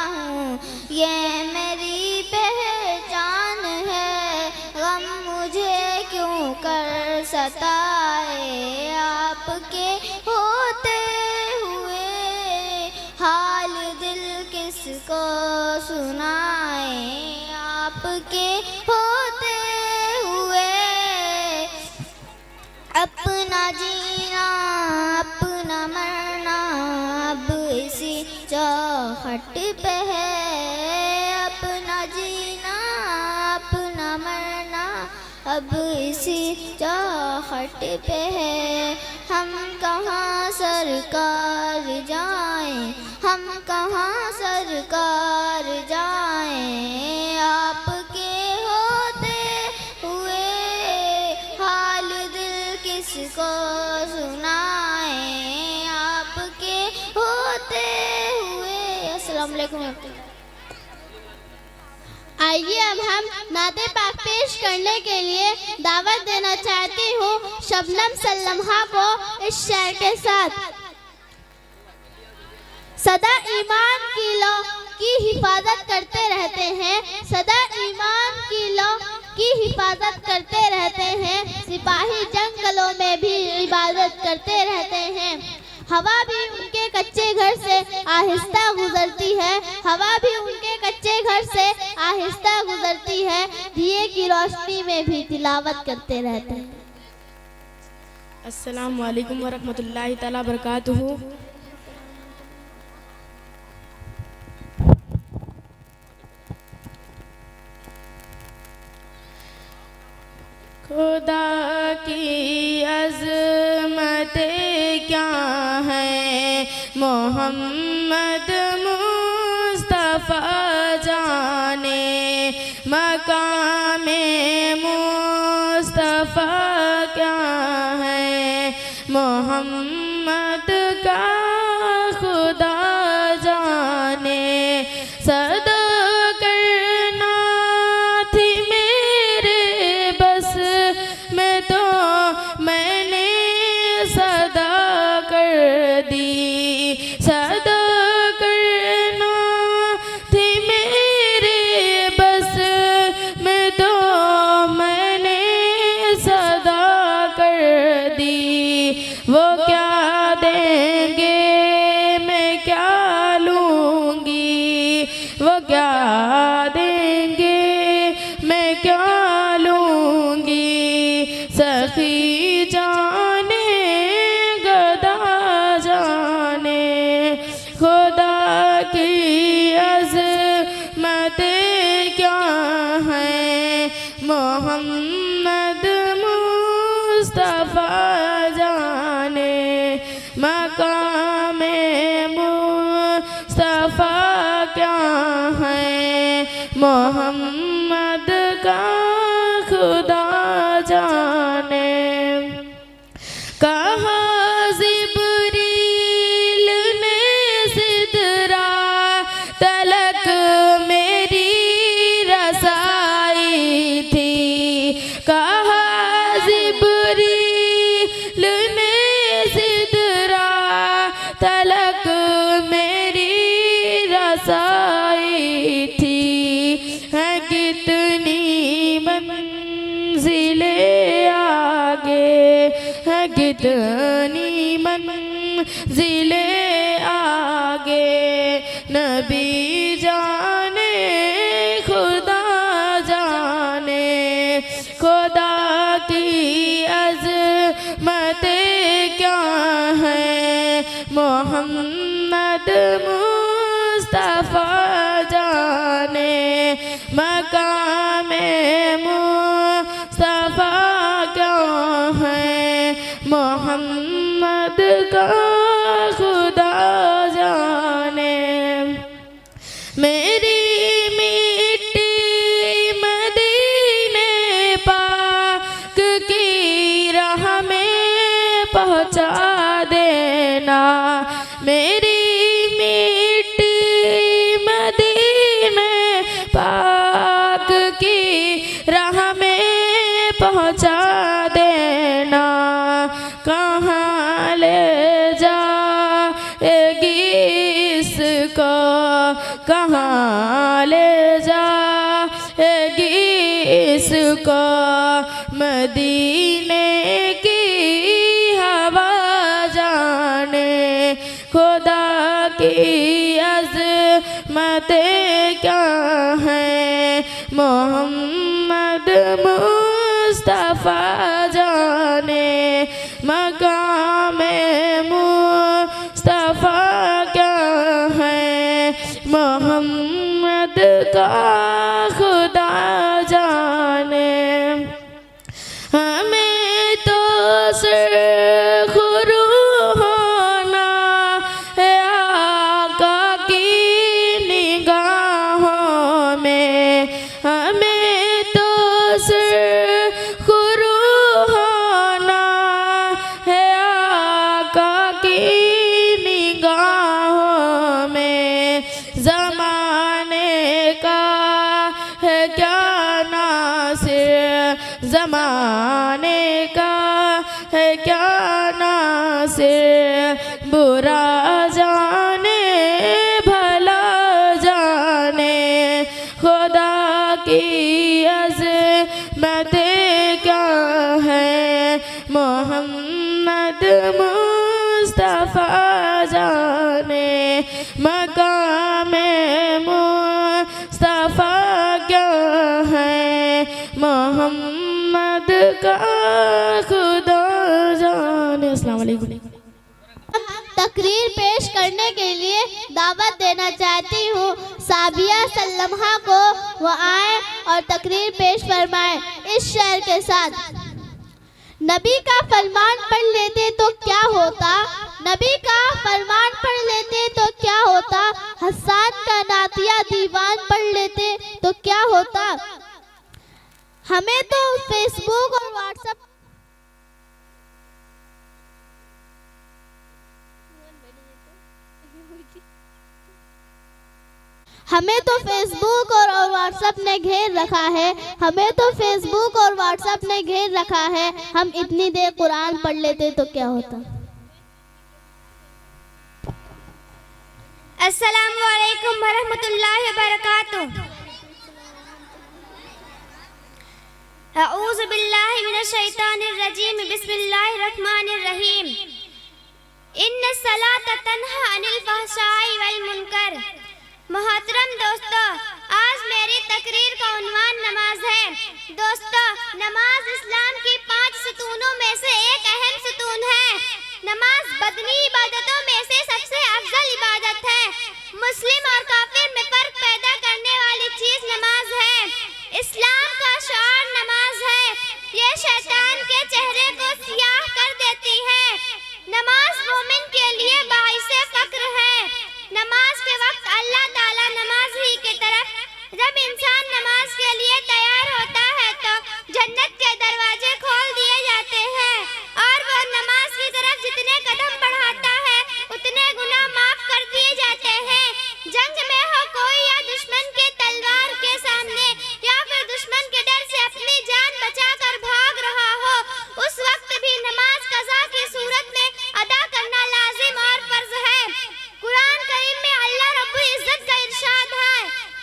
हूँ, ये मेरी पहचान है। गम मुझे क्यों कर सताए, आपके होते हुए हाल दिल किसको सुनाए, आपके होते हुए अपना जीना अपना मरना अब इसी चौखट पे है। अपना जीना अपना मरना अब इसी चौखट पे है। हम कहाँ सरकार जाएं, हम कहाँ सरकार जाएं, आपके होते हुए हाल दिल किसको सुनाए, आपके होते हुए। अस्सलाम वालेकुम। आइए अब हम नाते पाक पेश करने के लिए दावत देना चाहती हूँ शबनम सल्लमहा को इस शेर के साथ। सदा ईमान की लौ की हिफाजत करते रहते हैं, सदा ईमान की लौ की हिफाजत करते रहते हैं, सिपाही जंगलों में भी इबादत करते रहते हैं। हवा भी उनके कच्चे घर से आहिस्ता गुजरती है, हवा भी उनके कच्चे घर से आहिस्ता गुजरती है, दिए की रोशनी में भी तिलावत करते रहते हैं। अस्सलामु अलैकुम वरहमतुल्लाहि ताला बरकातुहू। खुदा की अज़मतें क्या हैं, मोहम्मद मुस्तफ़ा जाने, मकामे मुस्तफ़ा क्या है, मोहम्मद का खुदा जाने। सदा करना थी मेरे बस में तो मैंने सदा कर दी, सदा करना थी मेरे बस में तो मैंने सदा कर दी। वो क्या देंगे मैं क्या लूँगी, वो क्या देंगे मैं क्या लूँगी, सखी जाने गदा जाने। खुदा की अज़मतें क्या हैं, मोहम्मद मुस्तफ़ा जाने, मकामे मुस्तफ़ा क्या है, मोहम्मद का खुदा जाने। कहा जिब्रील ने सिदरा तलक मेरी रसाई थी, कहा जिब्रील ने सिदरा तलक मेरी रसाई थी। है कितनी मंजिलें आगे, है कितनी मंजिलें आगे, नबी जाने खुदा जाने। खुदा की अज़मतें क्या हैं, मोहम्मद मुस्तफ़ा जाने, मकामे मुस्तफ़ा क्या है, मोहम्मद का खुदा जाने। मेरी मिट्टी मदीने पाक की राह में पहुँचा देना, मेरी मिट्टी मदीने पाक की राह में पहुँचा देना। कहाँ ले जा कहाँ ले जाएगी इसको, मदीने की हवा जाने, खुदा की अज़मतें क्या हैं, मोहम्मद मुस्तफ़ा जाने, मकामे मुस्तफ़ा क्या है, मोहम्मद का खुदा जाने। हमें तो सुरखरू होना है आका की निगाहों में, हमें तो सुरखरू होना है आका की निगाहों में। ज़माने का है क्या नासिर, ज़माने का है क्या नासिर, बुरा जाने भला जाने, खुदा की अज़मतें क्या है, मोहम्मद मुस्तफ़ा जाने, मकामे मुस्तफ़ा क्या है, मोहम्मद का खुदा जाने। अस्सलाम वालेकुम। तकरीर पेश करने के लिए दावत देना चाहती हूँ साबिया सल्लमहा को, वो आए और तकरीर पेश फरमाए इस शेर के साथ। नबी का फरमान पढ़ लेते तो क्या होता, नबी का फरमान पढ़ लेते तो क्या होता, हसन का नातिया दीवान पढ़ लेते तो क्या होता। हमें तो फेसबुक और व्हाट्सएप हमें तो फेसबुक और व्हाट्सएप ने घेर रखा है, हमें तो फेसबुक और व्हाट्सएप ने घेर रखा है, हम इतनी देर कुरान पढ़ लेते तो क्या होता। अस्सलामु अलैकुम वरहमतुल्लाहि वबरकातुहू। अऊज़ु बिल्लाहि मिनश शैतानिर रजीम, बिस्मिल्लाहिर रहमानिर रहीम। इन्नस सलाता तन्हा अनिल फहशाई वल मुनकर। मोहतरम दोस्तों, आज मेरी तकरीर का उन्वान नमाज है। दोस्तों, नमाज इस्लाम की 5 सतूनों में से एक अहम सतून है। नमाज बदनी इबादतों में से सबसे अफजल इबादत है। मुस्लिम और काफिर में फर्क पैदा करने वाली चीज नमाज है। इस्लाम का शार नमाज है। ये शैतान के चेहरे को सियाह कर देती है। नमाज मोमिन के लिए बाइसे फक्र है। नमाज के वक्त अल्लाह ताला नमाज ही की तरफ जब इंसान नमाज के लिए तैयार होता है तो जन्नत के दरवाजे खोल दिए जाते हैं और वो नमाज की तरफ जितने कदम बढ़ाता है उतने गुनाह माफ कर दिए जाते हैं। जंग में हो कोई या दुश्मन के तलवार के सामने या फिर दुश्मन के डर से अपनी जान बचाकर भाग रहा हो, उस वक्त भी नमाज कज़ा की सूरत में अदा करना लाजिम और फर्ज है। कुरान करीम में अल्लाह रब्बुल इज्जत का इरशाद है,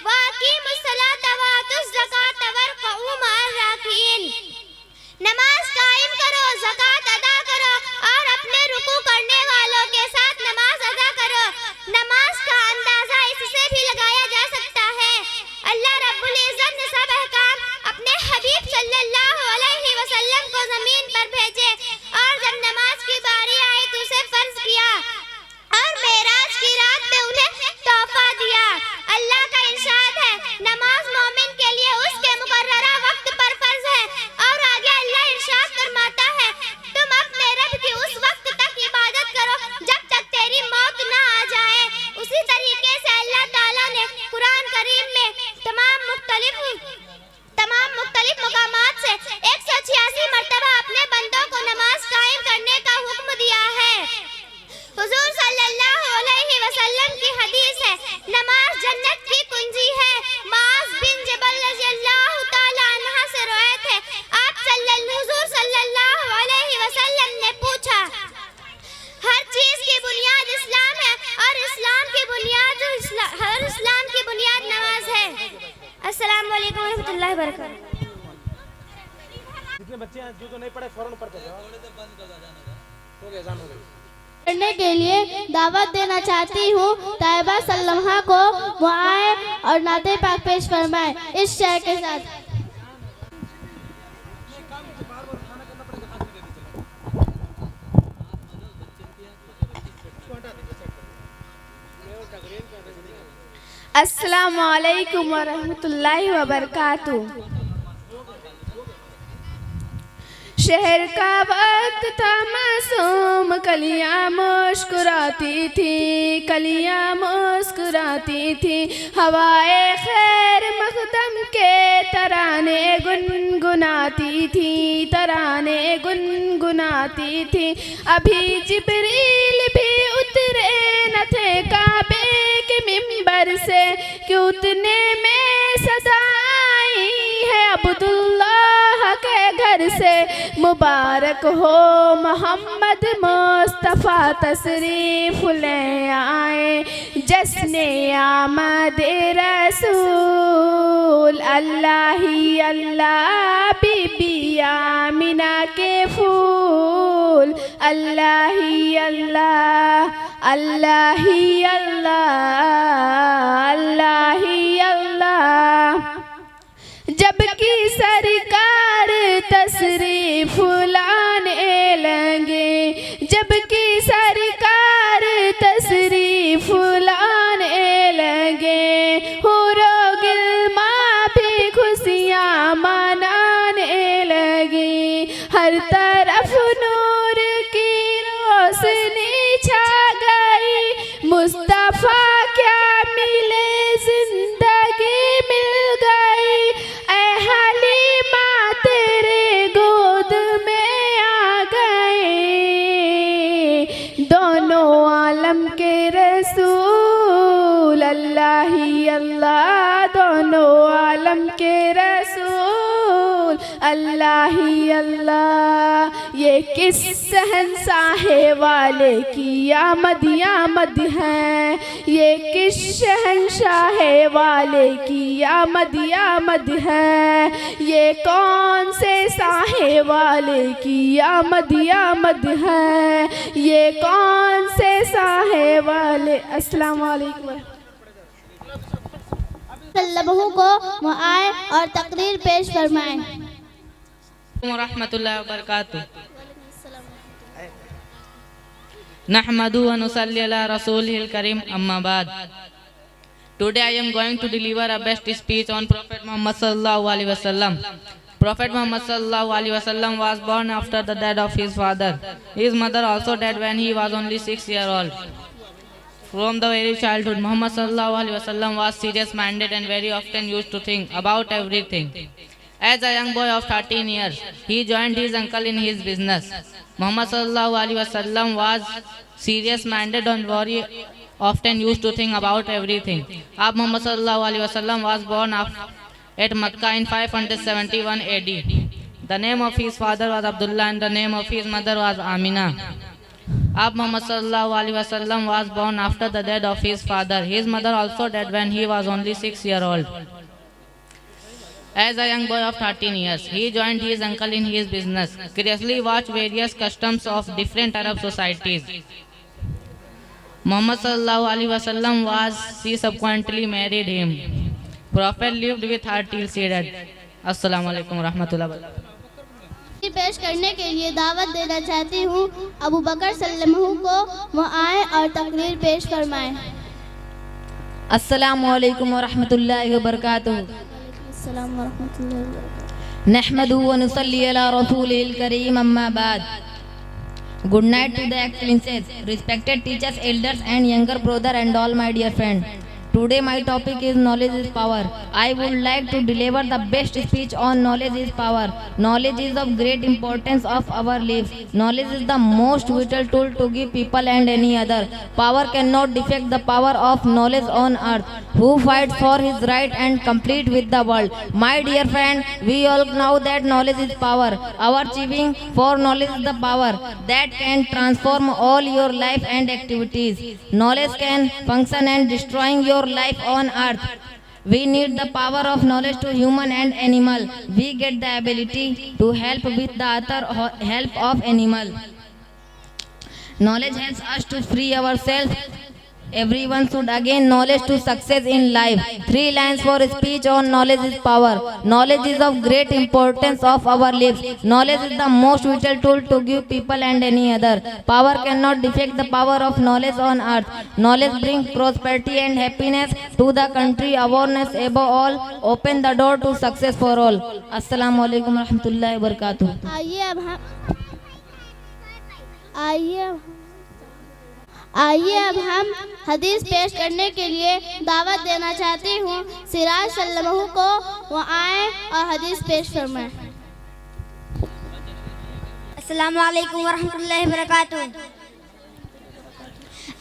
वाक़ीमुस सलाता व आतुज़ ज़कात वरकऊ मअर राकिईन। नमाज कायम करो, ज़कात अदा करो और अपने रुकू करने वालों के साथ नमाज अदा करो। नमाज का अंदाजा इससे भी लगाया जा सकता है। अल्लाह रब्बुल इज्जत ने सब अहकाम अपने हबीब सल्लल्लाहु अलैहि वसल्लम को ज़मीन पर भेजे और जब नमाज की बारी आई तो उसे फर्ज किया और मेराज की रात में उन्हें तोहफा दिया। अल्लाह का इरशाद है, नमाज मोमिन के लिए उसके मुकर्ररा वक्त पर फर्ज है। और आगे अल्लाह इरशाद फरमाता है, तुम अपने रब की उस वक्त तक इबादत करो जब तक तेरी मौत ना आ जाए। उसी तरीके से अल्लाह ताला ने कुरान करीम में तमाम मुख्तलिफ मकामात से 186 मरतबा अपने बंदों को नमाज कायम करने का हुक्म दिया है। हुजूर सल्लल्लाहु अलैहि वसल्लम की हदीस है, नमाज जन्नत की कुंजी है। माज बिन जबल रज़ियल्लाहु ताला अन्हा से रवायत है, हुजूर सल्लल्लाहु अलैहि वसल्लम ने पूछा, हर चीज की बुनियाद इस्लाम है और इस्लाम की बुनियाद अस्सलाम वालेकुम रहमतुल्लाहि व बरकातहू। करने के लिए दावत देना चाहती हूँ ताइबा सल्लमहा को, वो आए और नाते पाक पेश फरमाए इस शेर के साथ। अस्सलामु अलैकुम व रहमतुल्लाहि व बरकातहू। शहर का वक्त था मासूम, कलियां मुस्कुराती थी, कलियां मुस्कुराती थी। हवाए खैर मखदम के तराने गुनगुनाती थी, तराने गुनगुनाती थी। अभी जिब्रील भी उतरे न थे काबे के मिंबर से कि उतने में सदा आई है अब्दुल्लाह के घर से। मुबारक हो मोहम्मद मुस्तफ़ा तशरीफ ले आए, जश्ने आमद रसूल। अल्लाह ही अल्लाह बीबी आमिना के फूल। अल्लाह ही अल्लाह, अल्लाह ही अल्लाह, अल्लाह ही अल्लाह। जबकि सरकार तशरीफ लाने लगे, जबकि सरकार तशरीफ लाने लगे। हुरो गिल्मा भी खुशियाँ मनाने लगी, हर तरफ नूर की रोशनी छा गई। मुस्तफ़ा क्या मिले जिंदगी मिल गई, ऐ हलीमा तेरे गोद में आ गए। दोनों आलम के रसूल, अल्लाह ही अल्लाह, दोनों आलम के रसूल। अल्लाह ही अल्लाह। ये किस शहंशाहे वाले की आमद है, ये किस शहंशाहे वाले की आमद है। ये कौन से साहे वाले की आमद है, ये कौन से साहे वाले। अस्सलाम वालेकुम। सल्लमहु को वो आए और तकरीर पेश फरमाए। रहमतुल्लाहि व बरकातहू। नहमदु व नुसल्ली अला रसूलिल करीम, अम्मा बाद। Today I am going to deliver a best speech on Prophet Muhammad sallallahu alaihi wasallam. Prophet Muhammad sallallahu alaihi wasallam was born after the death of his father. His mother also died when he was only 6 years old. From the very childhood, Muhammad sallallahu alaihi wasallam was serious-minded and very often used to think about everything. As a young boy of 13 years, he joined his uncle in his business. Muhammad sallallahu alaihi wasallam was serious-minded and very often used to think about everything. Muhammad sallallahu alaihi wasallam was born at Makkah in 571 AD. The name of his father was Abdullah and the name of his mother was Amina. Muhammad sallallahu alaihi wasallam was born after the death of his father. His mother also died when he was only 6 years old. As a young boy of 13 years, he joined his uncle in his business, curiously watched various customs of different Arab societies. Muhammad sallallahu alaihi wasallam she subsequently married him. Prophet lived with her till she died. Assalamu alaikum warahmatullahi wabarakatuh. पेश करने के लिए दावत देना चाहती हूँ अबू बकर सल्लमहु को, वो आए और तकरीर पेश फरमाए। अस्सलामु अलैकुम वरहमतुल्लाहि वबरकातुहू। नहमदु व नुसल्ली अला रसूलिल करीम, अम्मा बाद। Good night to the excellencies, respected teachers, elders and younger brother and all my dear friends. Today my topic is knowledge is power. I would like to deliver the best speech on knowledge is power. Knowledge is of great importance of our lives. Knowledge is the most vital tool to give people and any other. Power cannot defect the power of knowledge on earth. Who fights for his right and complete with the world. My dear friend, we all know that knowledge is power. Our achieving for knowledge is the power that can transform all your life and activities. Knowledge can function and destroying your life on earth. We need the power of knowledge to human and animal. We get the ability to help with the other help of animal. Knowledge helps us to free ourselves. Everyone should gain knowledge to success in life. 3 lines for speech on knowledge is power. Knowledge is of great importance of our lives. Knowledge is the most vital tool to give people and any other. Power cannot defeat the power of knowledge on earth. Knowledge brings prosperity and happiness to the country. Awareness above all open the door to success for all. Assalamu alaikum warahmatullahi wabarakatuh. आइए अब हम हदीस पेश करने के लिए दावत देना चाहती हूँ सिराज सल्लल्लाहु को, वो आए और हदीस पेश फरमाएं। अस्सलामु अलैकुम वरहमतुल्लाहि वबरकातुहू।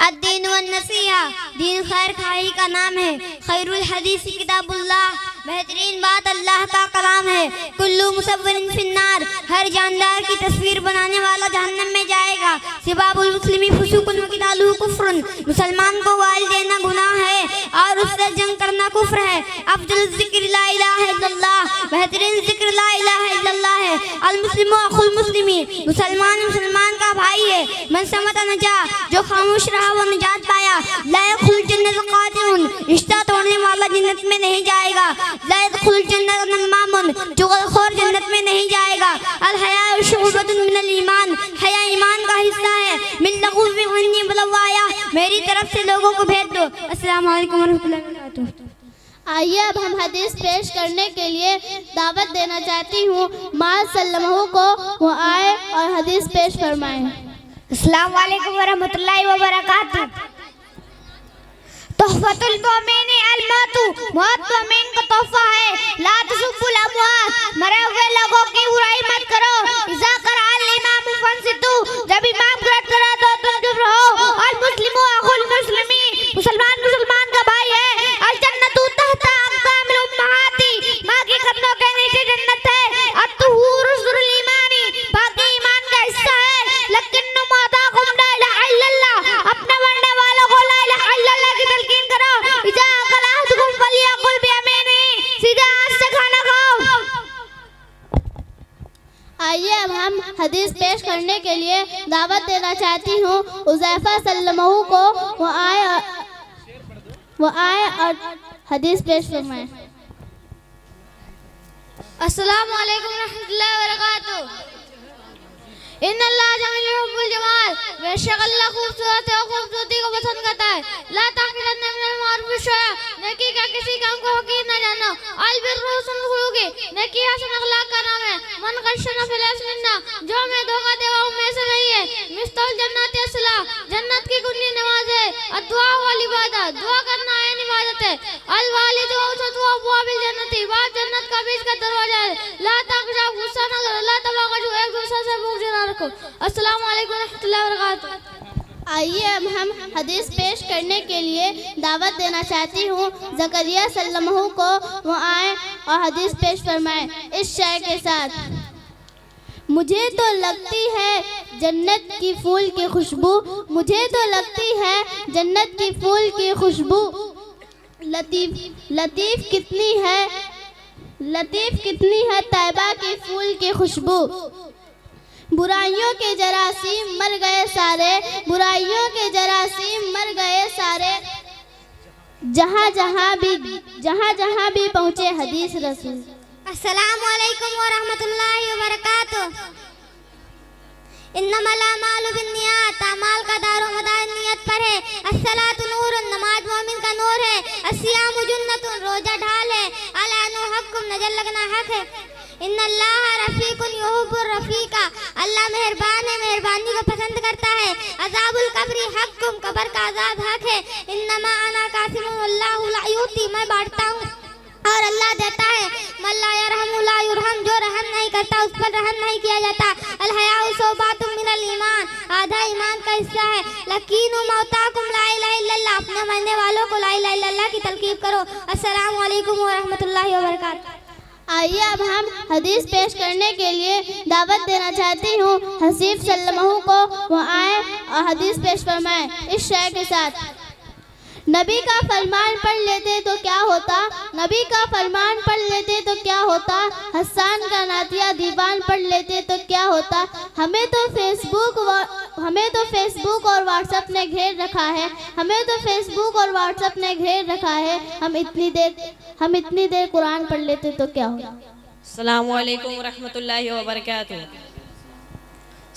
अद्दीन व नसीहा, दीन खैर खाई का नाम है। खैरुल हदीस किताबुल्लाह, बेहतरीन बात अल्लाह का कलाम है। कुल्लू मुसव्विरिन फिन्नार, हर जानदार की तस्वीर बनाने वाला जहन्नम में जाएगा। सिबाबुल मुस्लिमी फुसूकुन व क़ितालुहु कुफ्रुन, मुसलमान को गाली देना गुनाह है और उससे जंग करना कुफ्र है। अफजल ज़िक्र ला इलाहा इल्लल्लाह, बेहतरीन ज़िक्र ला इलाहा इल्लल्लाह है। अल मुस्लिमु अखुल मुस्लिमी, मुसलमान मुसलमान का भाई है। मन समत नजा, जो खामोश रहा वो निजात पाया। ला यदखुल जन्नत क़ातिउन, रिश्ता तोड़ने वाला जन्नत में नहीं जाएगा। ला यदखुल जन्नत नम्मामुन, चुगलखोर जन्नत में नहीं जाएगा। अल हया शुअबतुन मिनल ईमान, हया ईमान का हिस्सा है। मिन लगुज़ अन्नी बलवाया, मेरी तरफ से लोगों को भेज दो। अस्सलामु अलैकुम वरहमतुल्लाहि वबरकातुहू। आइए अब हम हदीस पेश करने के लिए दावत देना चाहती हूँ माल सल्लल्लाहु को, वो आए और हदीस पेश फरमाएं। अस्सलामु अलैकुम वरहमतुल्लाहि वबरकातुहू। तोहफतुल मोमिन अल मौतु, मौत मोमिन का तोहफा है। ला तसुब्बुल अमवात, मरे हुए लोगों की बुराई मत करो। इज़ा क़रअल इमाम फंसितु, जब इमाम क़िरात करे तो तुम चुप रहो। अल मुस्लिमु अखुल मुस्लिमी, मुसलमान मुसलमान का भाई है। अल जन्नतु तहता अक़दामिल उम्महाती, माँ के कदमों के नीचे जन्नत है। अत्तहूरु शुरुल ईमानी, बाकी ईमान का हिस्सा है। लकिन्नु माताकुम ला इलाहा इल्लल्लाह, अपने मरने वालों को ला इलाहा इल्लल्लाह की तलकीन करो। इज़ा अकलअहदुकुम फलियकुल बियमीनी, सीधा हाथ से खाना खाओ। आइए अब हम हदीस पेश करने के लिए दावत देना चाहती हूँ उज़ैफा सल्लल्लाहु को, वो आए और हदीस पेश फरमाएं। अस्सलामु अलैकुम रहमतुल्लाहि व बरकातुहू। इन्नल्लाह जमीलुन युहिब्बुल जमाल, बेशक अल्लाह खूबसूरत है और खूबसूरती को पसंद करता है। ला ताक़िलन्ना मिनल मारूफ़ि शैअ, नेकी का किसी काम को हक़ीर न जानो। अल बिर्रु हुस्नुल खुलुक़ि, नेकी हसन अखलाक का नाम है। मन ग़श्शना फ़लैसा मिन्ना, जो हमें धोखा देगा वो में से नहीं है। मिफ्ताहुल जन्नति अस्सलाह, जन्नत की कुंजी नमाज है। अद्दुआ वल इबादत, दुआ करना है इबादत है। अल वालिदु औसतु अब्वाबिल जन्नति, बाप जन्नत का बीच का दरवाजा है। ला तग़ज़ब, गुस्सा न करो। ला तबाग़ज़ू, एक दूसरे से बुग़्ज़ न रखो। अस्सलामु अलैकुम रहमतुल्लाहि व बरकातुहू। आइए अब हम हदीस पेश करने के लिए दावत देना चाहती हूँ ज़करिया सल्लल्लाहु को, वो आए और हदीस पेश फरमाएं इस शेर के साथ। मुझे तो लगती है जन्नत की फूल की खुशबू, मुझे तो लगती है जन्नत की फूल की खुशबू। लतीफ़ कितनी है तैबा की फूल की खुशबू। बुराइयों के जरासीम मर गए सारे, बुराइयों के जरासीम मर गए सारे। जहाँ जहाँ भी पहुँचे हदीस रसूल। अस्सलामु अलैकुम व रहमतुल्लाहि व बरकातुहू। इन्नमल अमालु बिन्नियात, अमाल का दारोमदार नियत पर है। अस्सलातु नूरुन, नमाज मोमिन का नूर है। अस्सियामु जुन्नतुन, रोजा ढाल है। अलानु हक़्कुम, नजर लगना हक है। इन्नल्लाह रफ़ीकुन युहिब्बुर रफ़ीका, अल्लाह मेहरबान है, मेहरबानी को पसंद करता है। अज़ाबुल कब्रि हक़्कुम, कब्र का अज़ाब हक है। इन्नमा अना कासिमुन वल्लाहु ला युती, मैं बांटता हूँ और अल्लाह देता है। मल्ला यरहमु ला युरहम, जो रहम नहीं करता उस पर रहम नहीं किया जाता। अल हयाउ शोबातुम मिनल ईमान, आधा ईमान का हिस्सा है। लकीनु मौताकुम ला इलाहा इल्लल्लाह, अपने मरने वालों को ला इलाहा इल्लल्लाह की तलकीब करो। अस्सलामु अलैकुम व रहमतुल्लाहि व बरकातुहू। आइए अब हम हदीस पेश करने के लिए दावत देना चाहती हूँ हसीब सल्लल्लाहु को, वो आए और हदीस पेश फरमाएं इस शेर के साथ। नबी का फरमान पढ़ लेते तो क्या होता, नबी का फरमान पढ़ लेते तो क्या होता, हसन का नातिया दीवान पढ़ लेते तो क्या होता। हमें तो फेसबुक और व्हाट्सएप ने घेर रखा है, हमें तो फेसबुक और व्हाट्सएप ने घेर रखा है। हम इतनी देर कुरान पढ़ लेते तो क्या होता। अस्सलामु अलैकुम रहमतुल्लाहि व बरकातुहू।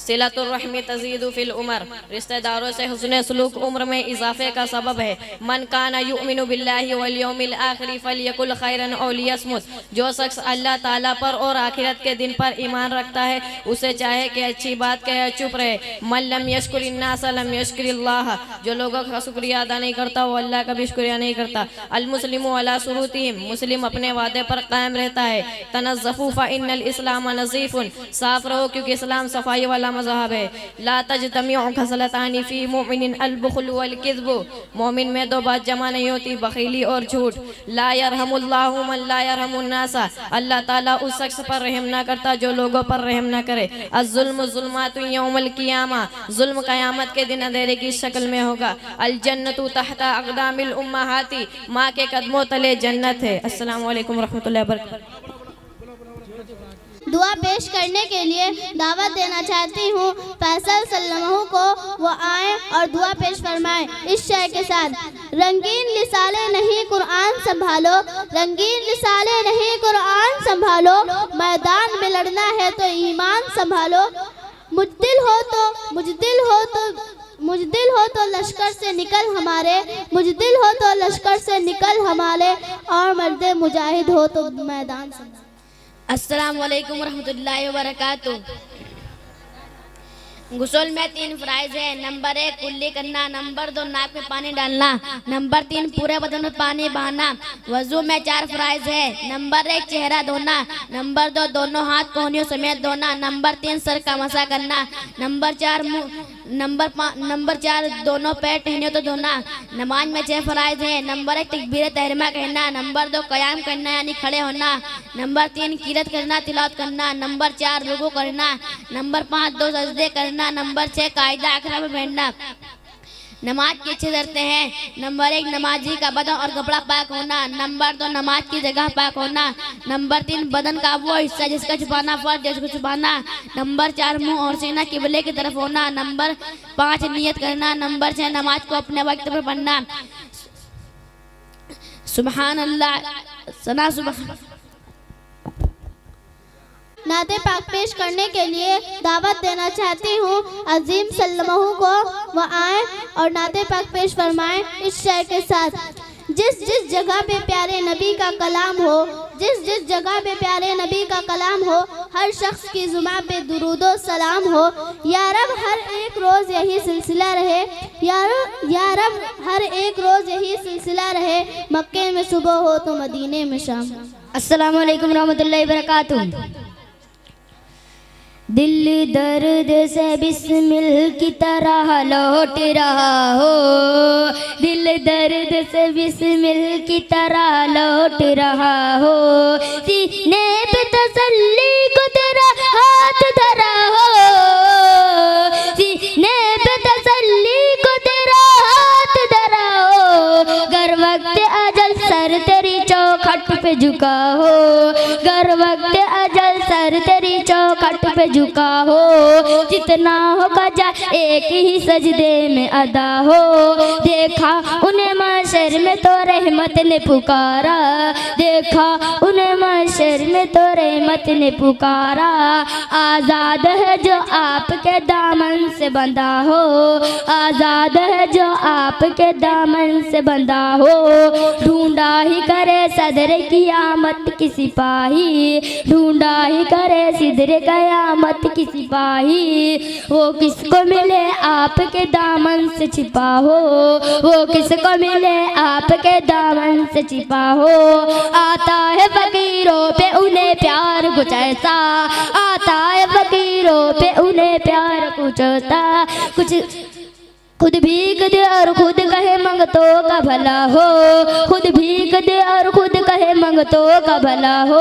सिलतुर रहमी तज़ीदु फिल उमर, रिश्तेदारों से हुस्न सलूक उम्र में इजाफे का सबब है। मन काना युमिनु बिल्लाहि वल यौमिल आखिर फलियकुल खैरन औ लियस्मुत, जो शख्स अल्लाह ताला पर और आखिरत के दिन पर ईमान रखता है उसे चाहे कि अच्छी बात कहे चुप रहे। मन लम यशकुरिन नास लम यशकुरिल्लाह, जो लोगों का शुक्रिया अदा नहीं करता वो अल्लाह का भी शुक्रिया नहीं करता। अल मुस्लिमु अला शुरूतिहिम, मुस्लिम अपने वादे पर कायम रहता है। तनज़्ज़फ़ू फ़इन्नल इस्लाम नज़ीफ़ुन, साफ रहो क्योंकि इस्लाम सफाई वाला मज़हब है। ला तजतमिउ खसलतानि फ़ी मुमिनिन अल बुख़्ल वल किज़्बु, मोमिन में दो बात जमा नहीं होती, बखीली और झूठ। ला यरहमुल्लाहु मन ला यरहमुन नासा, अल्लाह ताला उस शख्स पर रहम ना करता जो लोगों पर रहम ना करे। अज़्ज़ुल्मु ज़ुल्मातुन यौमल क़ियामा, जुल्म क़यामत के दिन अंधेरे की शक्ल में होगा। अल जन्नतु तहता अक़दामिल उम्महाती, माँ के कदमों तले जन्नत है। अस्सलामु अलैकुम रहमतुल्लाहि व बरकातुहू। दुआ पेश करने के लिए दावत देना चाहती हूँ फैसल सल्लल्लाहु को, वो आए और दुआ पेश फरमाएं इस शेर के साथ। रंगीन रिसाले नहीं कुरान संभालो, रंगीन रिसाले नहीं कुरान संभालो, मैदान में लड़ना है तो ईमान संभालो। मुजदिल हो तो लश्कर से निकल हमारे, मुजदिल हो तो लश्कर से निकल हमारे, और मर्दे मुजाहिद हो तो मैदान संभालो। अस्सलामु अलैकुम रहमतुल्लाहि व बरकातुहू। गुस्ल में 3 फ़राइज़ है। नंबर 1 कुल्ली करना, नंबर 2 नाक में पानी डालना, नंबर 3 पूरे बदन में पानी बहाना। वज़ू में 4 फ़राइज़ है। नंबर 1 चेहरा धोना, नंबर 2 दोनों हाथ कोहनियों समेत धोना, नंबर 3 सर का मसा करना, नंबर 4 दोनों पैर टहनियों तो धोना। नमाज में 6 फ़राइज़ है। नंबर 1 तकबीर तहरीमा कहना, नंबर 2 क़याम करना यानी खड़े होना, नंबर 3 क़िरात करना तिलावत करना, नंबर 4 रुकू करना, नंबर 5 2 सजदे करना, नंबर 6 कायदा आखिरा में बैठना। नमाज की 6 शर्तें हैं। नंबर 1 नमाजी का बदन और कपड़ा पाक होना, नंबर 2 नमाज की जगह पाक होना, नंबर 3 बदन का वो हिस्सा जिसका छुपाना फर्ज है उसको छुपाना, नंबर 4 मुंह और सीना किबले की तरफ होना, नंबर 5 नियत करना, नंबर 6 नमाज को अपने वक्त पर पढ़ना। सुभान अल्लाह सना सुभान। नाते पाक पेश करने के लिए दावत देना चाहती हूँ अजीम सल्लल्लाहु को, वो आए और नाते पाक पेश फरमाएं इस शेर के साथ। जिस जिस जगह पे प्यारे नबी का कलाम हो, जिस जिस जगह पे प्यारे नबी का कलाम हो, हर शख्स की जुबान पे दुरूदो सलाम हो। या रब हर एक रोज़ यही सिलसिला रहे, या रब हर एक रोज़ यही सिलसिला रहे, मक्के में सुबह हो तो मदीने में शाम। अस्सलामु अलैकुम रहमतुल्लाहि व बरकातुहू। दिल दर्द से बिस्मिल की तरह लौट रहा हो, दिल दर्द से बिस्मिल की तरह लौट रहा हो, सीने पे तसल्ली को तेरा हाथ धरा हो, सीने पे तसल्ली को तेरा हाथ धरा हो, गर वक्त अजल सर तेरी चौखट पे झुका हो, गर वक्त अजल सर तेरी चौखट पे झुका हो, जितना हो कजा एक ही सजदे में अदा हो, देखा उन्हें महशर में तो रहमत ने पुकारा, देखा उन्हें महशर में तो रहमत ने पुकारा। आज़ाद है जो आपके दामन से बंधा हो, आज़ाद है जो आपके दामन से बंधा हो, ढूंढा ही करे सदर क़यामत की सिपाही, ढूंढा ही करे सिदर क़यामत की सिपाही, वो किसको मिले आपके दामन से छिपा हो, वो किसको मिले आपके दामन से छिपा हो। आता है फकीरों पे उन्हें प्यार कुछ ऐसा, आता है फकीरों पे उन्हें प्यार कुछ ऐसा, कुछ खुद भीख दे और खुद कहे मंगतों का भला हो, खुद भीख दे और खुद कहे मंगतों का भला हो,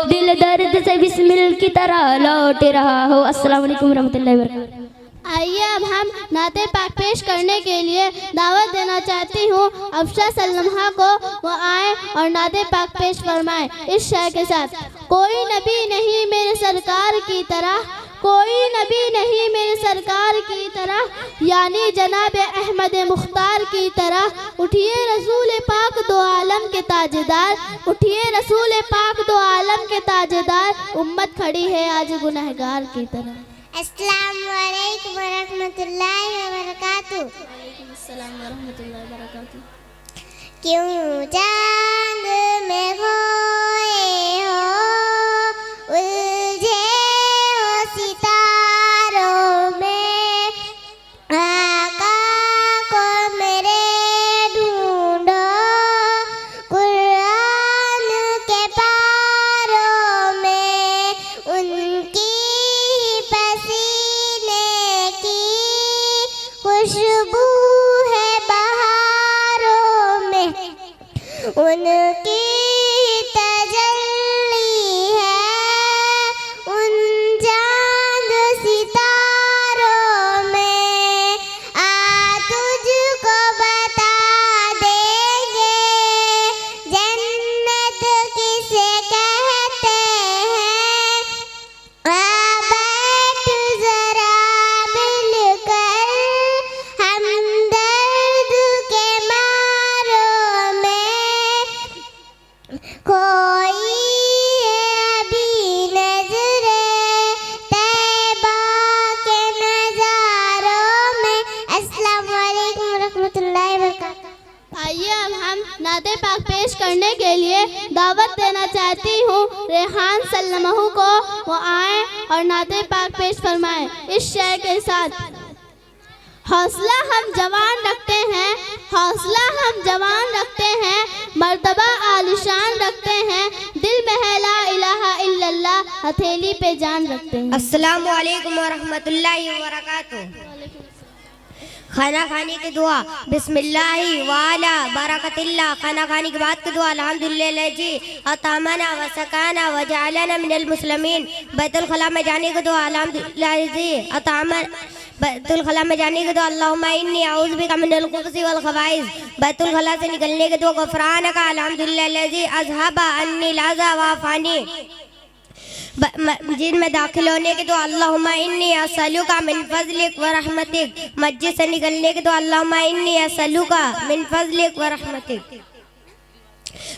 दिल दर्द से बिस्मिल की तरह लौट रहा हो। अस्सलाम वालेकुम रहमतुल्लाहि व बरकातुहू। आइए अब हम नाते पाक पेश करने के लिए दावत देना चाहती हूँ अफशा सल्लमहा को, वो आए और नाते पाक पेश फरमाएं इस शेर के साथ। कोई नबी नहीं मेरे सरकार की तरह, कोई नबी नहीं मेरे सरकार की तरह, यानी जनाब अहमद मुख्तार की तरह। उठिए रसूल पाक दो आलम के ताजदार, उठिए रसूल पाक दो आलम के ताजदार, उम्मत खड़ी है आज गुनहगार की तरह। अस्सलामु अलैकुम वरहमतुल्लाहि वबरकातुहू। वालेकुम अस्सलाम वरहमतुल्लाहि वबरकातुहू। क्यों चांद में खोए हो, उलझे हो सितारों में, आका को मेरे ढूंढो कुरान के पारों में, उनकी पसीने की खुशबू है बहारों में, उनकी तजल्ली है उन चांद सितारों में। आ तुझको बता देंगे जन्नत किसे कहते हैं, आ बैठ जरा मिलकर हमदर्द के मारों में, कोई अभी नजरे तैबा के नजारों में। अस्सलाम वालेकुम रहमतुल्लाहि वबरकातुहू। आइए अब हम नाते पाक पेश करने के लिए दावत देना चाहती हूँ रेहान सल्लमहू को, वो आए और नाते पाक पेश फरमाएं इस शेर के साथ। हौसला हम जवान रखते हैं, हौसला हम जवान रखते हैं, मर्तबा आलिशान रखते हैं, दिल में है ला इलाहा इल्लल्लाह, हथेली पे जान रखते हैं। अस्सलामु अलैकुम वरहमतुल्लाहि वबरकातुहू। खाना खाने की दुआ बिस्मिल्लाहि वाला बरकतिल्लाह। खाना खाने के बाद की दुआ अल्हम्दुलिल्लाह जी अतामना व सकाना व जअलना मिनल मुस्लिमीन। बैतुल खला में जाने की दुआ अल्हम्दुलिल्लाह जी अतामन। बैतुल खला में जाने की दुआ अल्लाहुम्मा इन्नी अऊज़ु बिका मिनल खुबुसी वल खबाइस। बैतुल खला से निकलने की दुआ गफरानका अल्हम्दुलिल्लाह जी अज़हबा अन्नी लाज़ा वाफ़ानी। मस्जिद में दाखिल होने के तो अल्लाहुम्मा इन्नी असअलुका मिन फज़लिक व रहमतिक। मस्जिद से निकलने के तो अल्लाहुम्मा इन्नी असअलुका मिन फज़लिक व रहमतिक।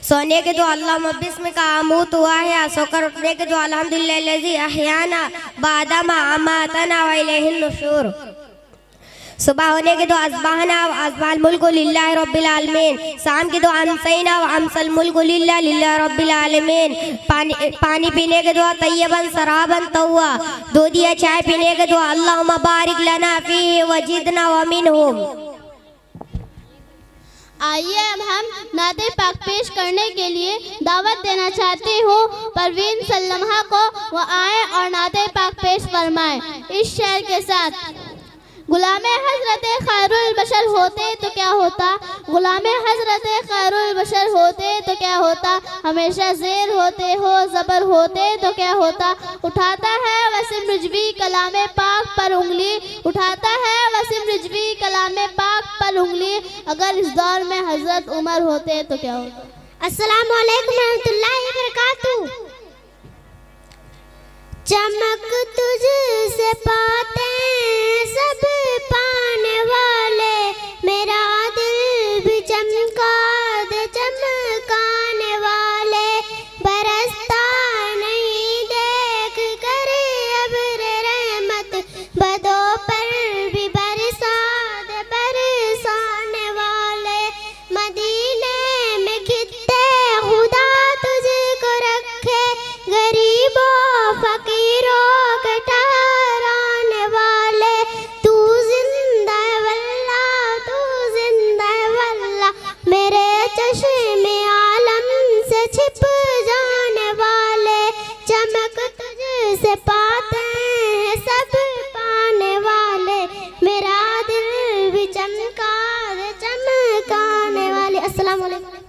सोने के तो अल्लाहुम्मा बिस्मिका अमूतु व अहया। सोकर उठने के तो अल्हम्दुलिल्लाह लज़ी अहयाना बादमा अमातना व इलैहिन नुशूर। सुबह होने के तो अस्बाहना व अस्बाल मुल्कु लिल्लाहि रब्बिल आलमीन। शाम के तो अमसैना व अमसल मुल्कु लिल्लाहि रब्बिल आलमीन। पानी पीने के तो तय्यबन सराबन तव्वा। दूध या चाय पीने के तो अल्लाहुम्मा बारिक लना फीहि व जिदना व मिनहुम। आइए अब हम नाते पाक पेश करने के लिए दावत देना चाहती हूँ परवीन सल्लमहा को, वो आए और नाते पाक पेश फरमाएं इस शेर के साथ। गुलामे हजरत खैरुल बशर होते तो क्या होता, गुलामे हजरत खैरुल बशर होते तो क्या होता, हमेशा ज़ेर होते हो ज़बर होते तो क्या होता। उठाता है वसीम रिजवी कलामे पाक पर उंगली, उठाता है वसीम रिजवी कलामे पाक पर उंगली, अगर इस दौर में हजरत उमर होते तो क्या होता। अस्सलामु अलैकुम रहमतुल्लाहि वबरकातुहू। चमक तुझसे पाते सब पाने वाले, मेरा दिल भी चमका दे चमकाने वाले। बरसता नहीं देख कर अब्र रहमत, बदों पर भी बरसा दे बरसाने वाले। मदीने में खित्ते खुदा तुझको रखे, गरीबों फकीरों के ठहराने वाले। तू जिंदा है वल्लाह, तू जिंदा है वल्लाह, मेरे चश्मे आलम से छिप जाने वाले। चमक तुझसे पाते हैं सब पाने वाले, मेरा दिल भी चमका दे चमकाने वाले। अस्सलाम वालेकुम।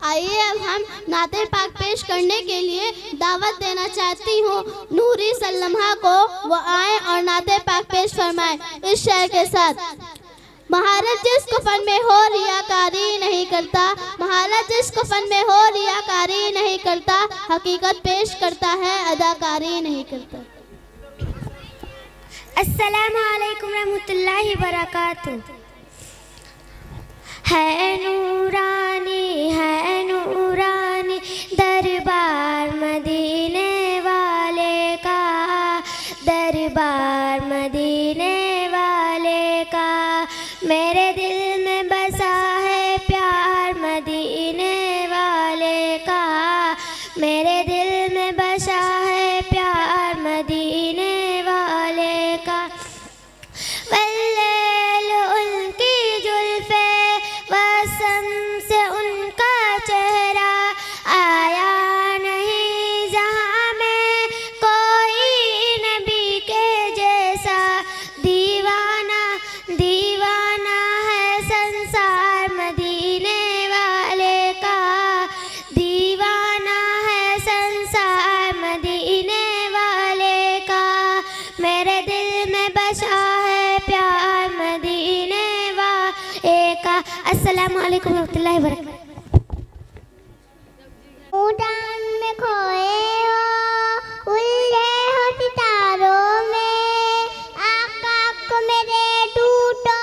आइए अब हम नाते पाक पेश करने के लिए दावत देना चाहती हूँ नूरी सल्लम्हा को, वो आए और नाते पाक पेश फरमाए इस शेर के साथ। महारत जिसको फन में हो रियाकारी नहीं करता, महारत जिसको फन में हो रियाकारी नहीं करता, हकीकत पेश करता है अदाकारी नहीं करता। अस्सलामु अलैकुम रहमतुल्लाहि बरकातुहू। है नूरानी दरबार मदीने वाले का, दरबार मदीने वाले का। मेरे दिल में बसा है प्यार मदीने वाले का, मेरे दिल में बसा है प्यार मदीने वाले का। वल्लैल उनकी जुल्फे वसम से उनका चेहरा, आया नहीं जहाँ में कोई नबी के जैसा। दीवाना दीवाना है संसार मदीने वाले का, दीवाना है संसार मदीने वाले का। मेरे दिल में बसा है प्यार मदीने वाले का। अस्सलामु अलैकुम रहमतुल्लाहि व बरकातहू। उड़ान में खोए हो, उलझे हो सितारों में, आका को मेरे टूटो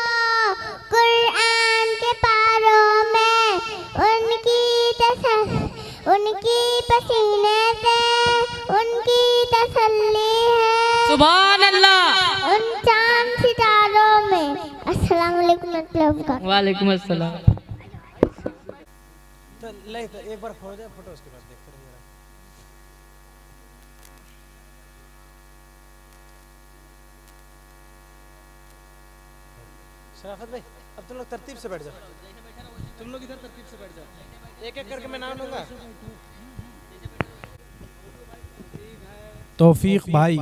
कुरान के पारों में। उनकी पसीने से उनकी तसल्ली है, सुभान अल्लाह। उन चांद सितारों में। अस्सलाम वालेकुम रहमतुल्लाहि व बरकातहू। वालेकुम अस्सलाम। तो एक बार हो जाए फोटो, उसके बाद देखते रहिए। शराफत भाई, अब तुम लोग तरतीब से बैठ जाओ, तुम लोग इधर तरतीब से बैठ जाओ, एक एक करके मैं नाम लूंगा। तौफीक भाई,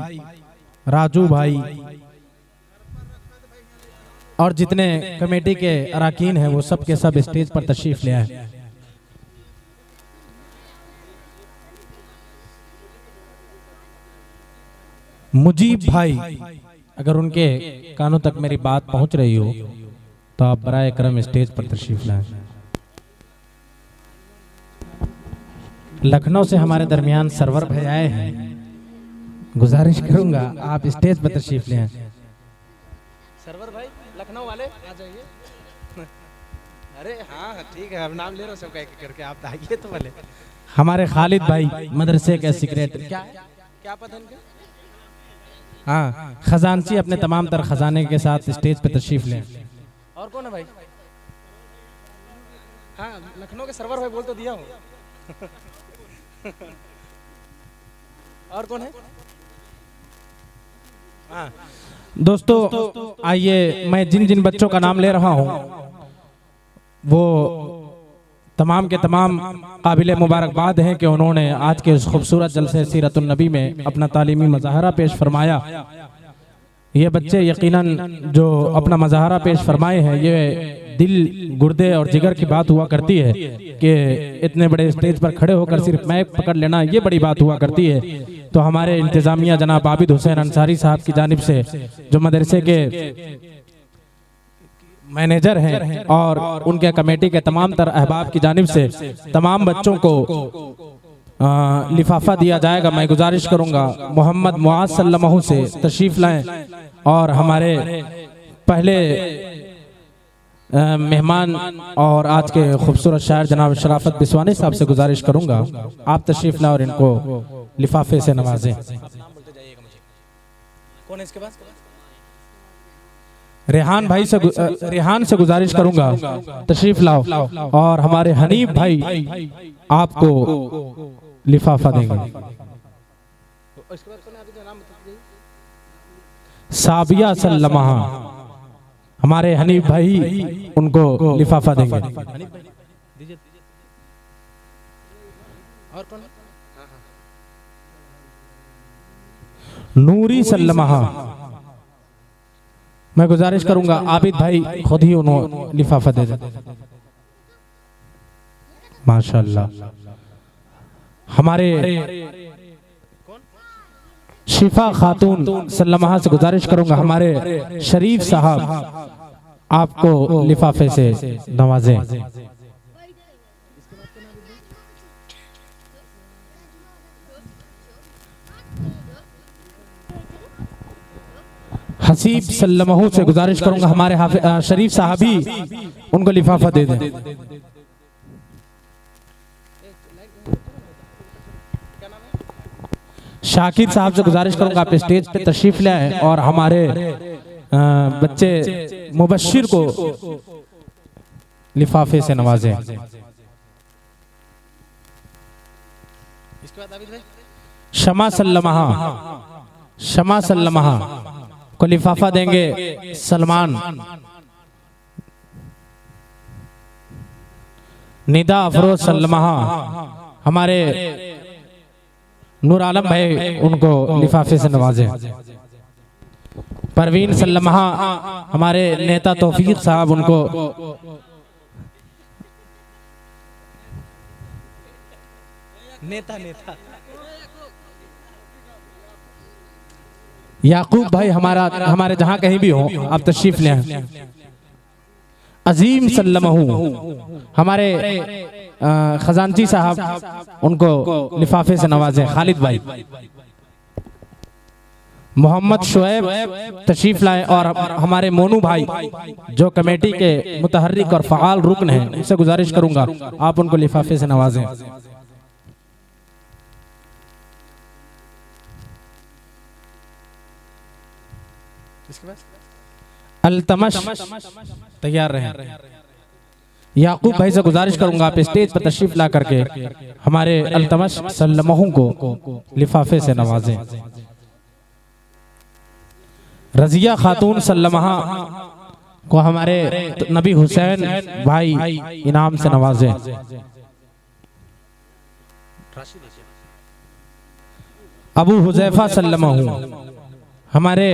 राजू भाई और जितने कमेटी के अराकीन हैं वो सब के सब स्टेज पर तशरीफ ले आए। मुजीब भाई, अगर उनके कानों तक मेरी बात पहुंच रही हो तो आप बराए करम स्टेज पर तशरीफ लाएं। लखनऊ से हमारे दरमियान सरवर भाई आए हैं, गुजारिश करूंगा आप स्टेज पर तशरीफ ले आएं। सरवर भाई लखनऊ वाले आ जाइए। अरे हाँ ठीक है, अब नाम ले रहा हूँ सबका एक एक करके, आप आइए तो भले। हमारे खालिद भाई मदरसे के सेक्रेटरी, क्या पता इनका? हाँ, खजानची अपने तमाम तर खजाने के साथ स्टेज पे तशरीफ लें। और कौन है भाई? हाँ, लखनऊ के सरवर भाई बोल तो दिया हूँ। और कौन है? हाँ दोस्तों आइए, मैं जिन जिन बच्चों का नाम ले रहा हूँ वो तमाम के तमाम काबिल मुबारकबाद हैं कि उन्होंने आज के इस खूबसूरत जलसे सीरतुन नबी में अपना तालीमी मज़ाहरा पेश फरमाया। ये बच्चे यकीनन जो अपना मज़ाहरा पेश फरमाए हैं, ये दिल गुर्दे और जिगर की बात हुआ करती है कि इतने बड़े स्टेज पर खड़े होकर सिर्फ माइक पकड़ लेना, ये बड़ी बात हुआ करती है। तो हमारे इंतज़ामिया जनाब आबिद हुसैन अंसारी साहब की जानिब से, जो मदरसे के मैनेजर हैं और उनके कमेटी के तमाम तर अहबाब की जानिब से तमाम बच्चों को लिफाफा दिया जाएगा। मैं गुजारिश करूंगा मोहम्मद मुआज सल्लल्लाहु से तशरीफ लाएं और हमारे पहले मेहमान और आज के खूबसूरत शायर जनाब शराफत बिस्वानी साहब से गुजारिश करूंगा आप तशरीफ लाएं और इनको लिफाफे से नवाजें। कौन है इसके पास? रेहान भाई से रेहान से गुजारिश करूंगा तशरीफ लाओ और हमारे हनीफ भाई आपको लिफाफा देंगे। साबिया सल्लमा, हमारे हनीफ भाई उनको लिफाफा देंगे। और कौन? नूरी सल्लमा, मैं गुजारिश करूंगा आबिद भाई खुद ही उन्होंने लिफाफा दे दें। माशाअल्लाह। हमारे शिफा खातून सल्लमा से गुजारिश करूंगा हमारे शरीफ साहब आपको लिफाफे से नवाजें। हसीब सल्लमहू से गुजारिश करूंगा हमारे शरीफ साहबी उनको लिफाफा दे दें। शाकिर साहब से गुजारिश करूंगा आप स्टेज पे तशरीफ ले आए और हमारे बच्चे मुबश्शिर को लिफाफे से नवाजें। शमा सल्लमहा को लिफाफा देंगे सलमान। निदा अफरोज सल्लमहा हमारे नूर आलम भाई उनको लिफाफे से नवाजें। परवीन सल्लमहा हमारे नेता तौफीक साहब उनको नेता याकूब भाई हमारे जहां कहीं भी हो आप तशरीफ ले आए। अजीम सल्लमहू हमारे खजानची साहब उनको लिफाफे से नवाजें। खालिद भाई, मोहम्मद शुएब तशरीफ लाए और हमारे मोनू भाई जो कमेटी के मुतहर्रिक और फ़आल रुकन हैं उनसे गुजारिश करूंगा आप उनको लिफाफे से नवाजें। अल्तमश तैयार रहें। याकूब भाई से गुजारिश करूंगा आप स्टेज पर तशरीफ ला करके हमारे अल्तमश सल्लमहू को लिफाफे से नवाजें। रजिया खातून सल्लमहा को हमारे नबी हुसैन भाई इनाम से नवाजें। अबू हुजैफा सल्लमहू हमारे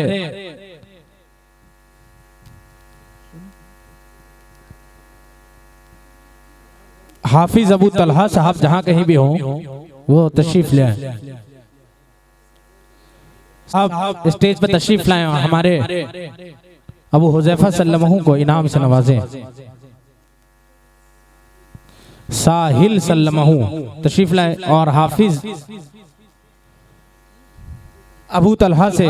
हाफिज अबू तलहा साहब जहां कहीं भी हों वो तशरीफ ले आए। आप स्टेज पर तशरीफ लाए हमारे अबू हुजैफा सल्लमहू को इनाम से नवाजें। साहिल सल्लमहू तशरीफ लाए और हाफिज अबू तलहा से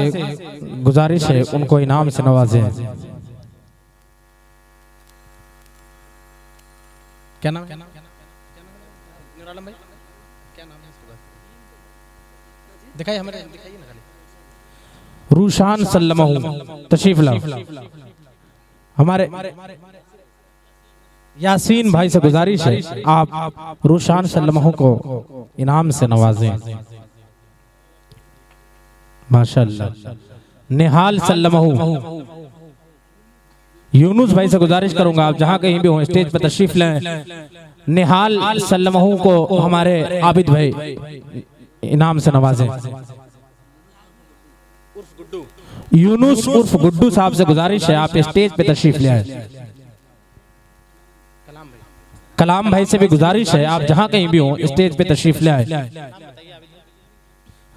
गुजारिश है उनको इनाम से नवाजें। क्या नाम है? दिखाइए हमारे, दिखाइए ना खाली। रूशान सल्लमहू तशरीफ लाओ। हमारे यासीन भाई से गुजारिश है आप रूशान सल्लमहू को इनाम से नवाजें। माशाअल्लाह। निहाल सल्लमहू यूनुस भाई से गुजारिश करूंगा आप जहां कहीं भी हो स्टेज पर तशरीफ लें। निहाल सल्लमहू को हमारे आबिद भाई इनाम से नवाजें। यूनुस उर्फ गुड्डू साहब से गुजारिश है आप स्टेज पे तशरीफ ले आए। कलाम भाई से भी गुजारिश है आप जहां कहीं भी हो स्टेज पे तशरीफ ले आए।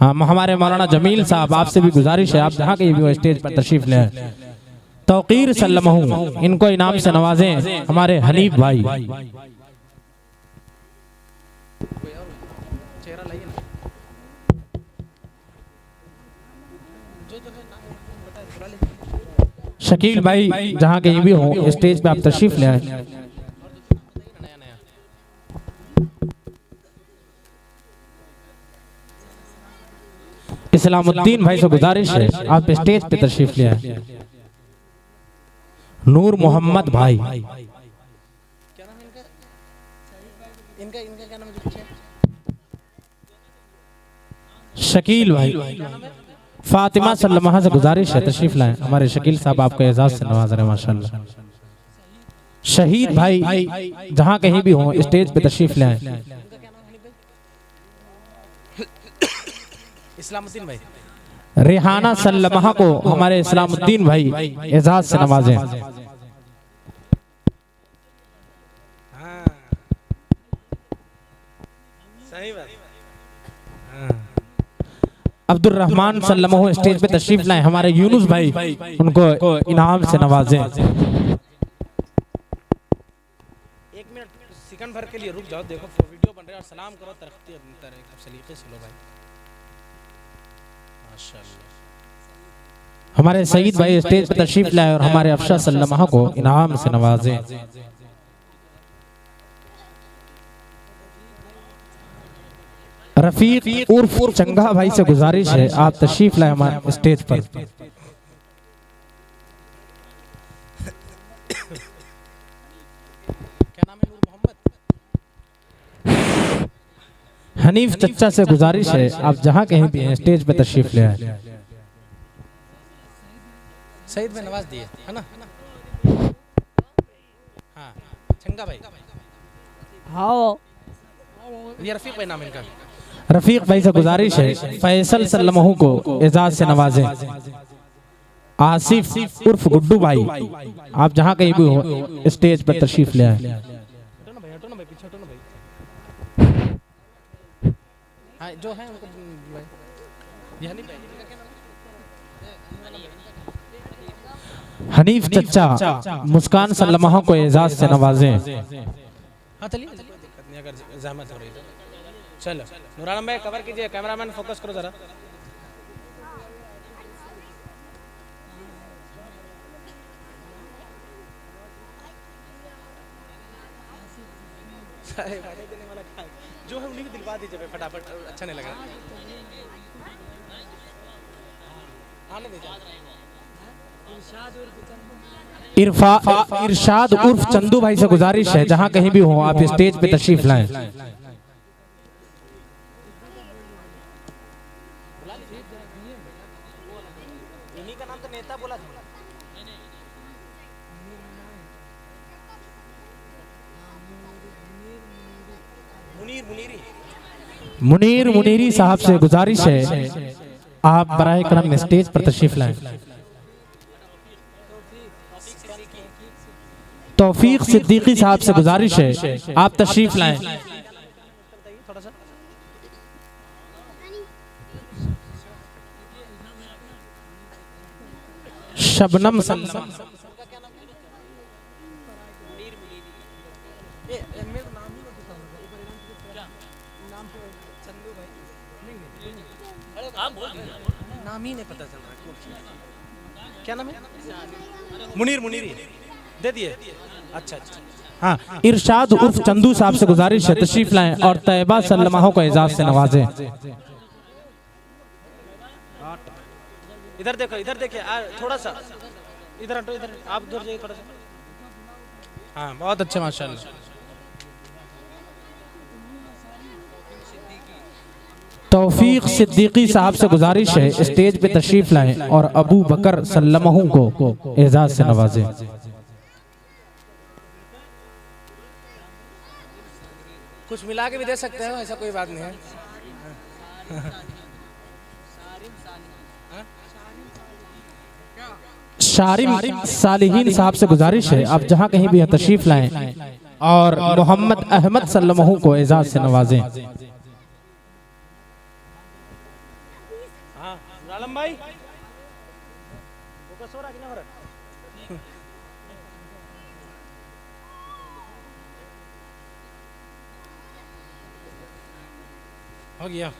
हाँ, हमारे मौलाना जमील साहब आपसे भी गुजारिश है आप जहां कहीं भी हो स्टेज पर तशरीफ ले आए। तौकीर सल्लमहू इनको इनाम से नवाजें हमारे हनीफ भाई। शकील भाई जहां कहीं भी हो स्टेज पे आप तशरीफ ले आए। इस्लामुद्दीन भाई से गुजारिश है आप स्टेज पे तशरीफ ले आए। नूर मोहम्मद भाई, शकील भाई, फातिमा सल्लमहा से गुजारिश है तशरीफ लाएं। हमारे शकील साहब आपको एजाज से नवाज रहे माशाल्लाह। शहीद भाई जहां कहीं भी हो स्टेज पे तशरीफ लाएं। इस्लामुद्दीन भाई, रेहाना सल्लमहा को हमारे इस्लामुद्दीन भाई एजाज से नवाजें। सही बात। अब्दुल रहमान सल्लल्लाहु स्टेज पे तशरीफ लाए। हमारे यूनुस भाई उनको इनाम से नवाजें। 1 मिनट सेकंड भर के लिए रुक जाओ, देखो वीडियो बन रहा है और सलाम करो तरक्की सलीके से लो भाई। माशाल्लाह। हमारे सईद भाई स्टेज पे तशरीफ लाए और हमारे अफशा सल्लल्लाहु को इनाम से नवाजें। रफीक उर्फ चंगा भाई से गुजारिश है आप तशरीफ लाए हमारे स्टेज पर। क्या नाम है? नूर मोहम्मद। हनीफ चच्चा से गुजारिश है आप जहां कहीं भी हैं स्टेज पे तशरीफ ले आए। सईद में नवाज दिए है ना? हाँ चंगा भाई। हाँ ये रफीक भाई नाम इनका। रफीक भाई से गुजारिश है फैसल सल्लल्लाहु को एजाज से नवाजें। आसिफ उर्फ गुड्डू भाई आप जहां कहीं भी हो स्टेज पर तशरीफ ले आए। हटो ना भाई, हटो ना भाई, पीछे हटो ना भाई। हाँ जो है उनको भाई। ये हनीफ भाई इनका क्या नाम है? हनीफ चच्चा मुस्कान सल्लल्लाहु को एजाज से नवाजें। हाँ चलिए कोई दिक्कत नहीं अगर जहमत हो रही तो। चलो नूर आलम भाई कवर कीजिए, कैमरामैन फोकस करो जरा। जो है उन्हीं को दिलवा दीजिए भाई फटाफट, अच्छा नहीं लगा। आने दीजिए। इरशाद उर्फ चंदू भाई से गुजारिश है जहां कहीं भी हो आप स्टेज पे तशरीफ लाएं। इन्हीं का नाम तो नेता बोला था। मुनीर मुनीरी साहब से गुजारिश है आप बराए करम स्टेज पर तशरीफ लाएं। तौफीक सिद्दीकी साहब से गुजारिश है आप तशरीफ लाएं। शबनम नाम ही नहीं पता चल रहा क्या नाम है? मुनीरी दे दिए। अच्छा अच्छा हाँ इरशाद उर्फ चंदू साहब से गुजारिश है तशरीफ लाएं और तैयबा सल्लल्लाहु को एजाज से नवाजें। इधर देखो, इधर देखिए थोड़ा सा इधर हटो, इधर आप उधर जाइए थोड़ा सा। हाँ बहुत अच्छे माशाल्लाह। तौफीक सिद्दीकी साहब से गुजारिश है स्टेज पे तशरीफ लाएं और अबू बकर सल्लल्लाहु को एजाज से नवाजें। कुछ मिला के भी दे सकते हैं, ऐसा कोई बात नहीं है। शारिम सालिहीन साहब से गुजारिश है आप जहां कहीं भी तशरीफ लाएं और मोहम्मद अहमद सल्लल्लाहु को एजाज से नवाजें। हाँ आलम भाई फोकस हो रहा कि नहीं हो रहा? हो गया।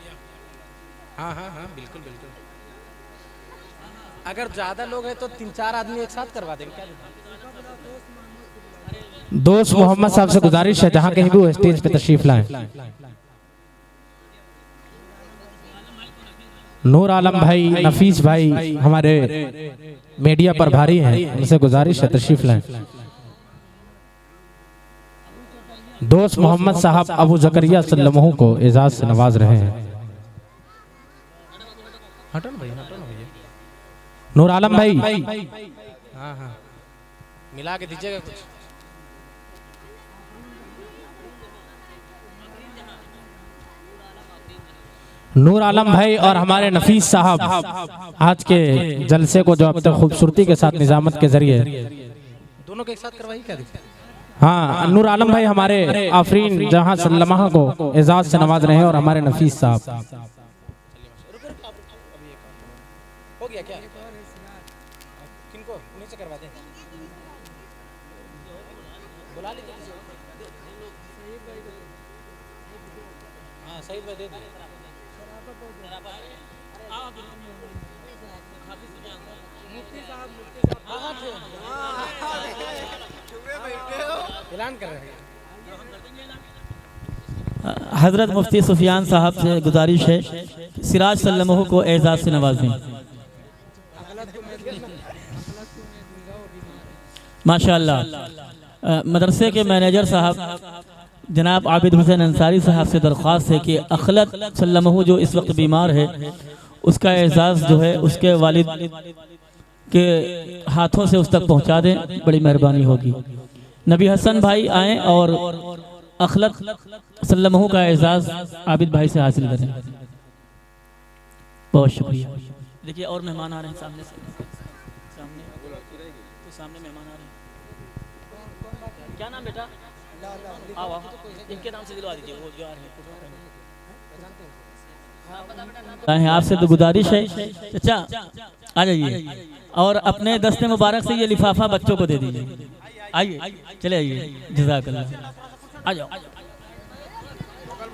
हाँ हाँ हाँ बिल्कुल बिल्कुल। अगर ज्यादा लोग हैं तो 3-4 आदमी एक साथ करवा देंगे। क्या दोस्त मोहम्मद साहब से गुजारिश है जहां कहीं भी वो स्टेज पे तशरीफ लाएं। नूर आलम भाई, नफीस भाई हमारे मीडिया पर भारी हैं, उनसे गुजारिश है तशरीफ लाएं। दोस्त मोहम्मद साहब अबू जकरिया सल्लल्लाहु को एजाज से नवाज रहे हैं। हटो ना भैया, हटो ना भैया। नूर आलम भाई हाँ हाँ मिला के दीजिएगा कुछ। नूर आलम भाई और हमारे नफीस साहब आज के जलसे को जो अब तक खूबसूरती के साथ निजामत के जरिए दोनों के एक साथ करवाइए क्या दिक्कत? हाँ नूर आलम भाई हमारे आफरीन जहां सल्लल्लाहु को एजाज से नवाज रहे हैं और हमारे नफीस साहब गया क्या? किनको उन्हीं से करवा दें? बुला लीजिए किसी को। हाँ सईद भाई दे दिए। ऐलान कर रहे हैं। हज़रत मुफ्ती सुफियान साहब से गुजारिश है सिराज सल्लमहु को एजाज़ से नवाजें। माशाअल्लाह। मदरसे के मैनेजर साहब जनाब आबिद हुसैन अंसारी साहब से दरख्वास्त है कि अखलत सल्लमहु जो इस वक्त बीमार है उसका एजाज़ जो है उसके वालिद के हाथों से उस तक पहुंचा दें, बड़ी मेहरबानी होगी। नबी हसन भाई आएँ और अखलत सल्लमहु का एजाज़ आबिद भाई से हासिल करें। बहुत शुक्रिया। देखिए और मेहमान आ रहे हैं सामने से, सामने मेहमान आ रहे हैं। क्या नाम बेटा? आओ आओ, इनके नाम से दिलवा दीजिए, वो जो आ रहे हैं। आपसे तो गुजारिश है चाचा आ जाइए और अपने दस्ते मुबारक से ये लिफाफा बच्चों को दे दीजिए। आइए चले आइए, जज़ाकल्लाह। आ जाओ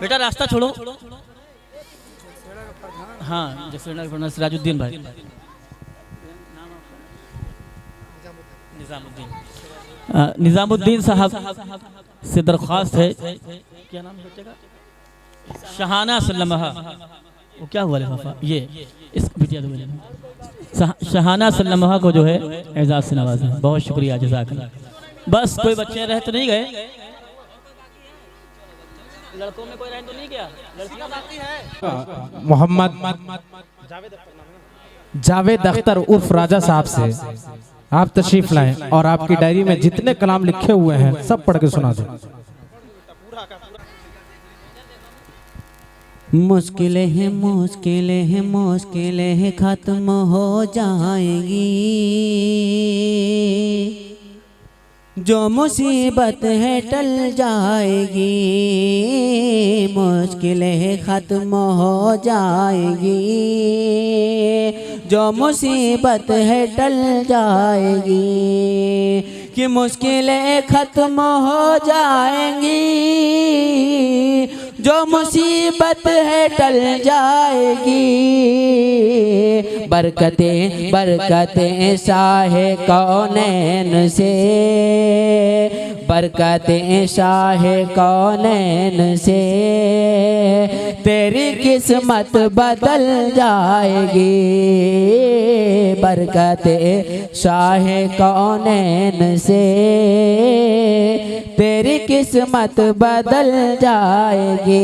बेटा, रास्ता छोड़ो। हाँ जैसे सिराजुद्दीन भाई। निज़ामुद्दीन साहब से दरख्वास्त है, क्या नाम है बच्चे का? शहाना सल्लमहा। वो क्या हुआ लिफाफा? ये इस बिटिया दो शहाना सल्लमहा को जो है एजाज़ से नवाजें। बहुत शुक्रिया, जज़ाकल्लाह। बस कोई बच्चे रह तो नहीं गए? लड़कों में कोई रह तो नहीं गया? लड़कियां बाकी है। मोहम्मद जावेद अख्तर उर्फ राजा साहब से आप तशरीफ लाएं और आपकी डायरी में जितने कलाम लिखे हुए हैं सब पढ़ के सुना दें। मुश्किलें हैं मुश्किलें हैं मुश्किलें हैं खत्म हो जाएंगी, जो मुसीबत है टल जाएगी, मुश्किलें ख़त्म हो जाएगी, जो मुसीबत है टल जाएगी, कि मुश्किलें ख़त्म हो जाएंगी, जो मुसीबत है टल जाएगी, बरकतें बरकतें शाहे कौनैन से, बरकतें शाहे कौनैन से, तेरी किस्मत बदल जाएगी, बरकतें शाहे कौनैन से, तेरी किस्मत बदल जाएगी,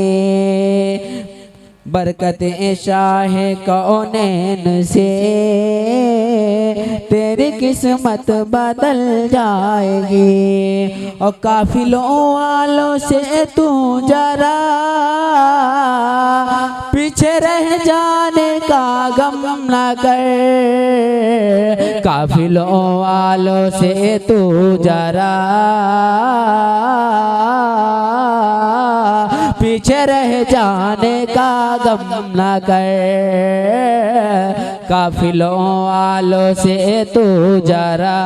बरकतें शाहे कौनैन से, तेरी किस्मत बदल जाएगी। और काफिलों वालों से तू जरा पीछे रह जाने का गम न कर, काफिलों वालों से तू जरा पीछे रह जाने का गम न कर, काफिलों वालों से तू जरा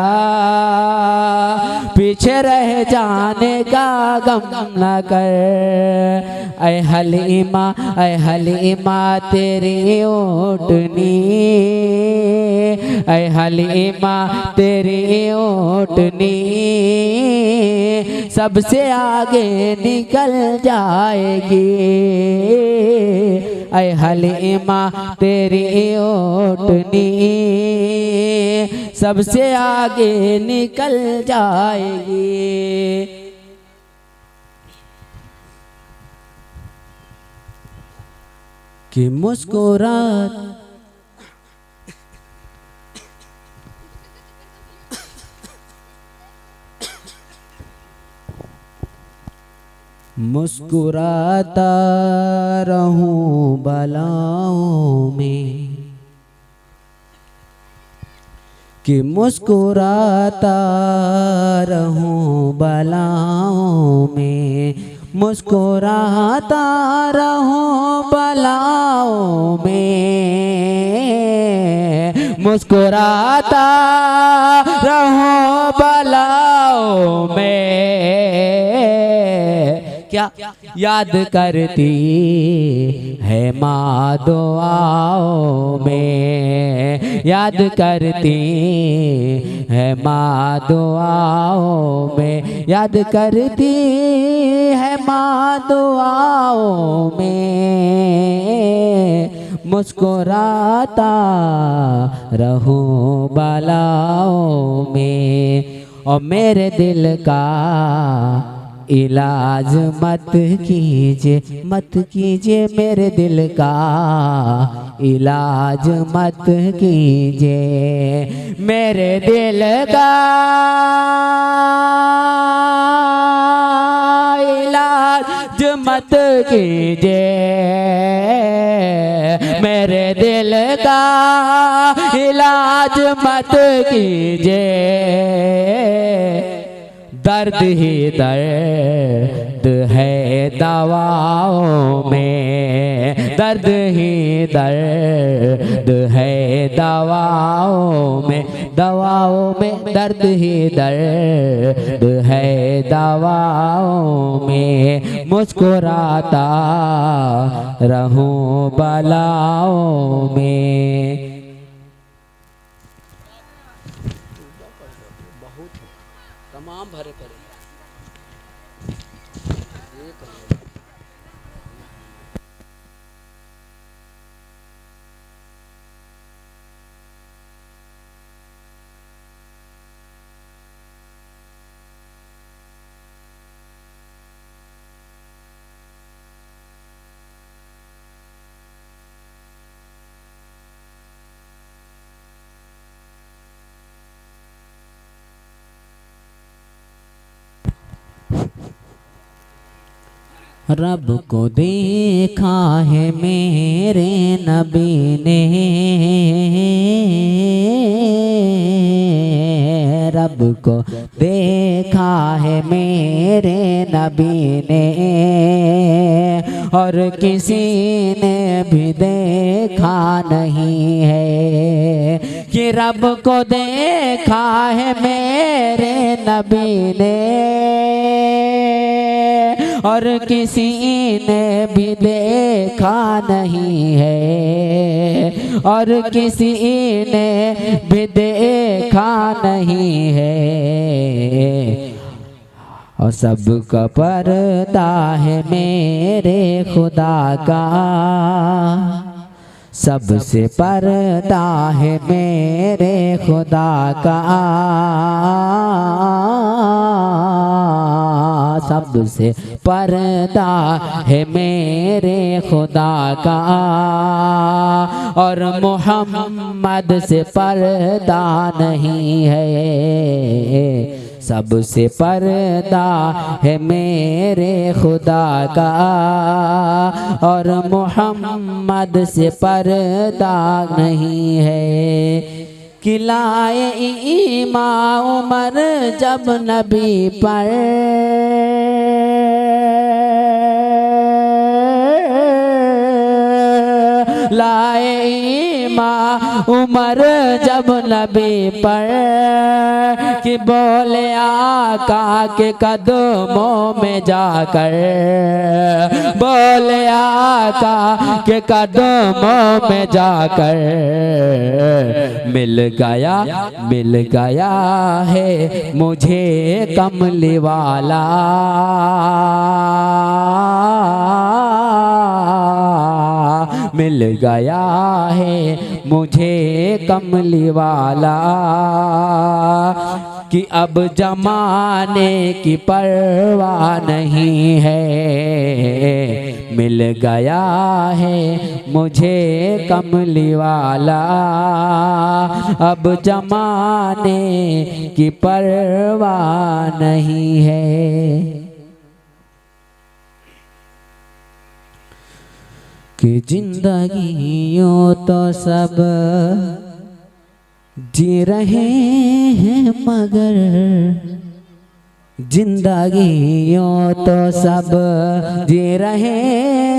पीछे रह जाने का गम न कर। ऐ हलीमा तेरी ऊँटनी, ऐ हलीमा तेरी ऊँटनी सबसे आगे निकल जाएगी, ऐ हलीमा तेरी ऊँटनी सबसे आगे निकल जाएगी। कि मुस्कुरात मुस्कुराता रहूं बलाओं में, कि मुस्कुराता रहूं बलाओं में, मुस्कुराता रहूं बलाओं में, मुस्कुराता रहूं बलाओं में, क्या याद करती है माँ दुआओं में, याद करती है माँ दुआओं में, याद करती है माँ दुआओं में, मुस्कुराता रहूं बलाओं में। और मेरे दिल का इलाज मत कीजिए, मत कीजिए मेरे दिल का इलाज मत कीजिए, मेरे दिल का इलाज मत कीजिए, मेरे दिल का इलाज मत कीजिए, दर्द ही दर्द है दवाओं में, दर्द ही दर्द है दवाओं में, दवाओं में दर्द ही दर्द है दवाओं में, मुस्कुराता रहूं बलाओं में। तमाम भरे पड़े रब को देखा है मेरे नबी ने, रब को देखा है मेरे नबी ने, और किसी ने भी देखा नहीं है कि रब को देखा है मेरे नबी ने, और किसी ने भी देखा नहीं है, और किसी ने भी देखा नहीं है, और सबका पर्दा है मेरे खुदा का, सबसे पर्दा है मेरे खुदा का, सबसे पर्दा है मेरे खुदा का, और मोहम्मद से पर्दा नहीं है, सबसे पर्दा है मेरे खुदा का, और मोहम्मद से पर्दा नहीं है। कि लाए ईमान उमर जब नबी पर, लाए ईमान उमर जब नबी पर, कि बोले आका के कदमों में जाकर, बोले आका के कदमों में जाकर, मिल गया है मुझे कमली वाला, मिल गया है मुझे कमली वाला, कि अब जमाने की परवाह नहीं है, मिल गया है मुझे कमली वाला, अब जमाने की परवाह नहीं है। कि जिंदगी यूं तो सब जी रहे हैं, मगर जिंदगियों तो सब जी रहे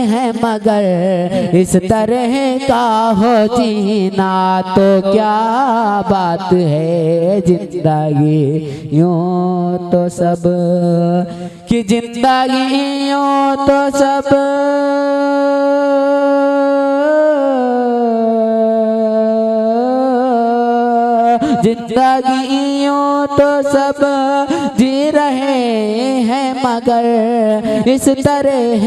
हैं मगर इस तरह का हो जीना तो क्या बात है। जिंदगियों तो सब कि जिंदगियों तो सब जिंदगियों तो सब जी रहे हैं मगर इस तरह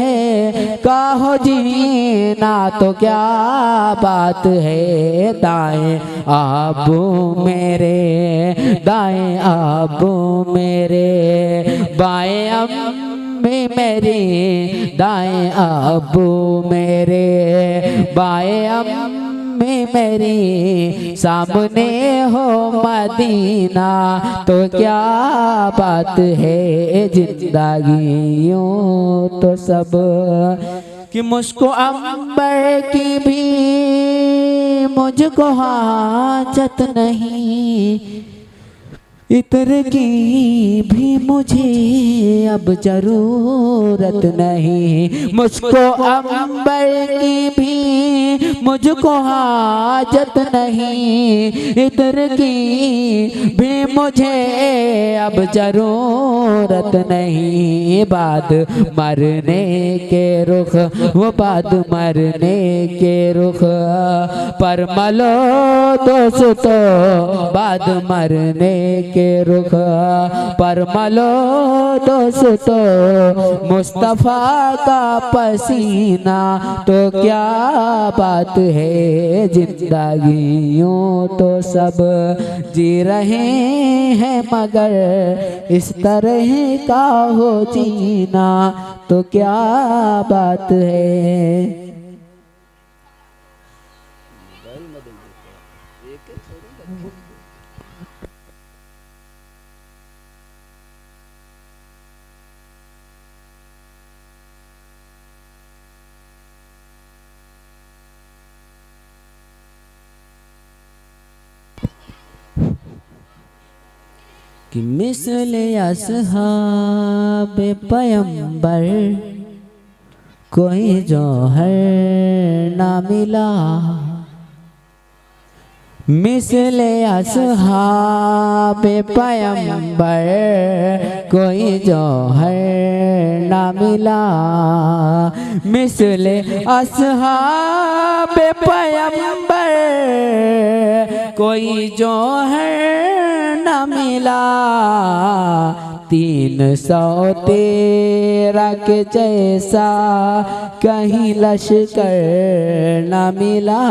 का हो जीना तो क्या बात है। दाएं आबू मेरे दाएं आबू मेरे बाएं अम्मी मेरी दाएं आबू मेरे बाएं अम्मी मेरी सामने हो मदीना तो क्या बात है। जिंदगियों तो सब कि मुझको अंबर की भी मुझको हाजत नहीं, इत्र की भी मुझे अब जरूरत नहीं। मुझको अंबर की भी मुझको हाजत नहीं, इत्र की भी मुझे अब जरूरत नहीं। बाद मरने के रुख वो बाद मरने के रुख पर मलो दोस्तों, बाद मरने के रुख पर मलो दोस्तों मुस्तफा का पसीना तो क्या बात है। जिंदगियों तो सब जी रहे हैं मगर इस तरह का हो जीना तो क्या बात है। कि मिसले असहाब पैगंबर कोई जौहर ना मिला, मिसले असहाब पैगंबर कोई जौहर ना मिला, मिसले असहाब पैगंबर कोई जौहर न मिला। 313 के जैसा कहीं लश्कर न मिला,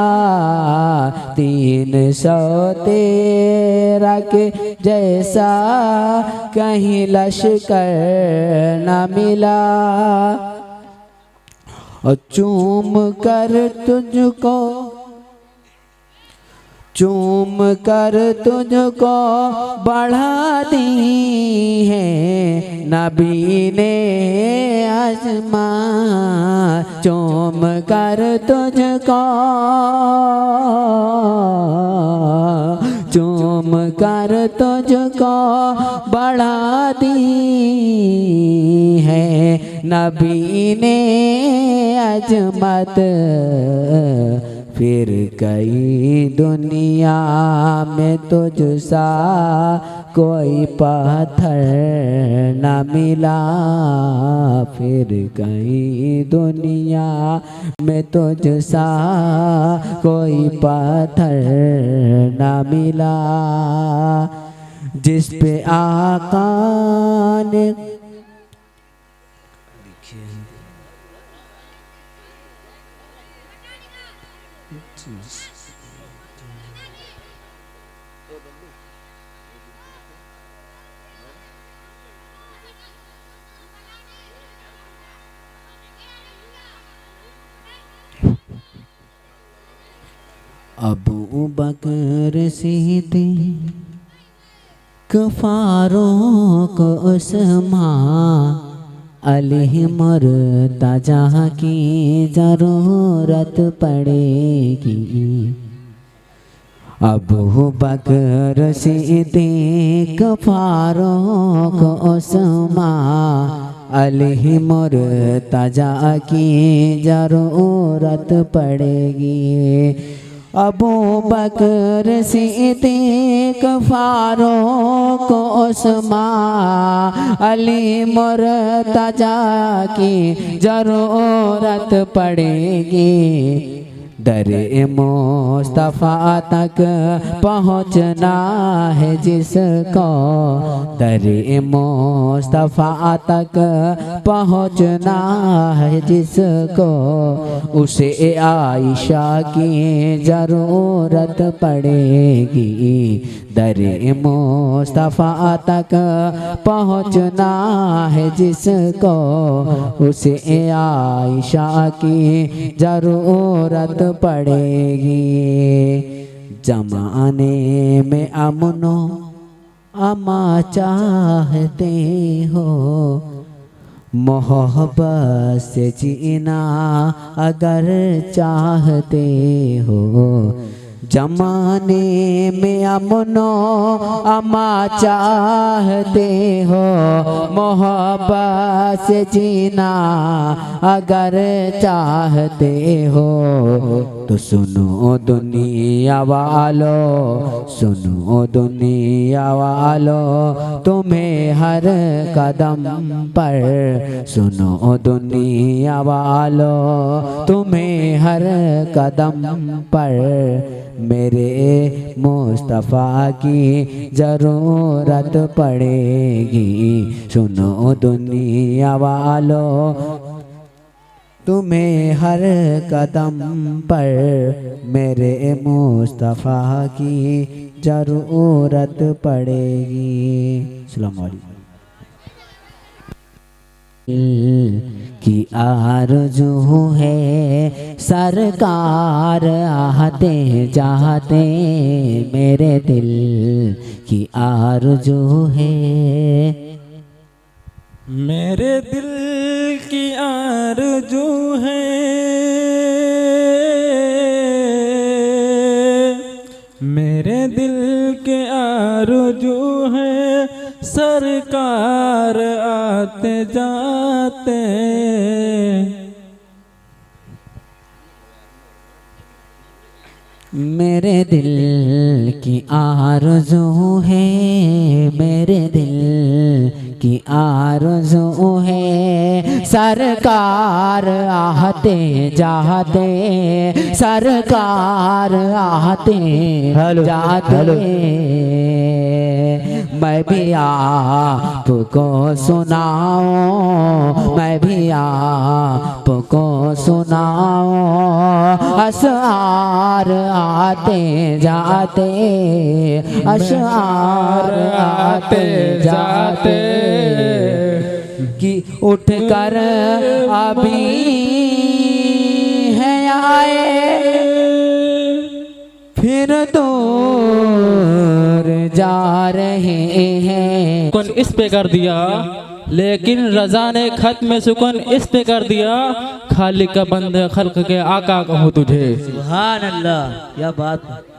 313 के जैसा कहीं लश्कर न मिला। और चूम कर तुझको चूम कर तुझको बढ़ा दी है नबी ने आज़मा, चूम कर तुझको चूम कर तुझको बढ़ा दी है नबी ने अजमत। फिर कई दुनिया में तुझसा कोई पत्थर न मिला, फिर कई दुनिया में तुझसा कोई पत्थर न मिला। जिस पे आका ने अबू बकर सिद्दीक़ फारूक उस्मान अली मुर्तज़ा की ज़रूरत पड़ेगी। अबू बकर सिद्दीक फारूक उस्मान अली मुर्तजा की जरूरत पड़ेगी। अबू बकर सिद्दीक फारूक उस्मान अली मुर्तजा की जरूरत पड़ेगी। दरे मुस्तफ़ा तक पहुँचना है जिसको, दरे मुस्तफ़ा तक पहुँचना है जिसको, उसे आयशा की ज़रूरत पड़ेगी। दरे मुस्तफ़ा तक पहुँचना है जिसको, उसे आयशा की ज़रूरत पड़ेगी। जमाने में अमनो अमा चाहते हो, मोहब्बत से जीना अगर चाहते हो। जमाने में अमनो अमा चाहते हो, मोहब्बत से जीना अगर चाहते हो, तो सुनो दुनिया वालो, सुनो दुनिया वालो, तुम्हें हर कदम पर, सुनो दुनिया वालो, तुम्हें हर कदम पर मेरे मुस्तफ़ा की ज़रूरत पड़ेगी। सुनो दुनिया वालो, तुम्हें हर कदम पर मेरे मुस्तफ़ा की ज़रूरत पड़ेगी। अस्सलाम वालेकुम। की आरज़ू है सरकार आते जाते, मेरे दिल की आरज़ू है, मेरे दिल की आरज़ू है, मेरे दिल के आरज़ू है, सरकार आते जाते। मेरे दिल की आरज़ू है, मेरे दिल की आरज़ू है, सरकार आते जाते, सरकार आते जाते। मैं भी आपको सुनाऊं, मैं भी आपको सुनाऊं, अशआर आते जाते, अशआर आते जाते। कि उठ कर अभी है आए, फिर दूर जा रहे हैं। सुकून इस पे कर दिया, लेकिन रज़ा ने खत में सुकून इस पे कर दिया, खालिक का बंदे खल्क के आका कहूँ तुझे। सुभान अल्लाह, क्या बात है।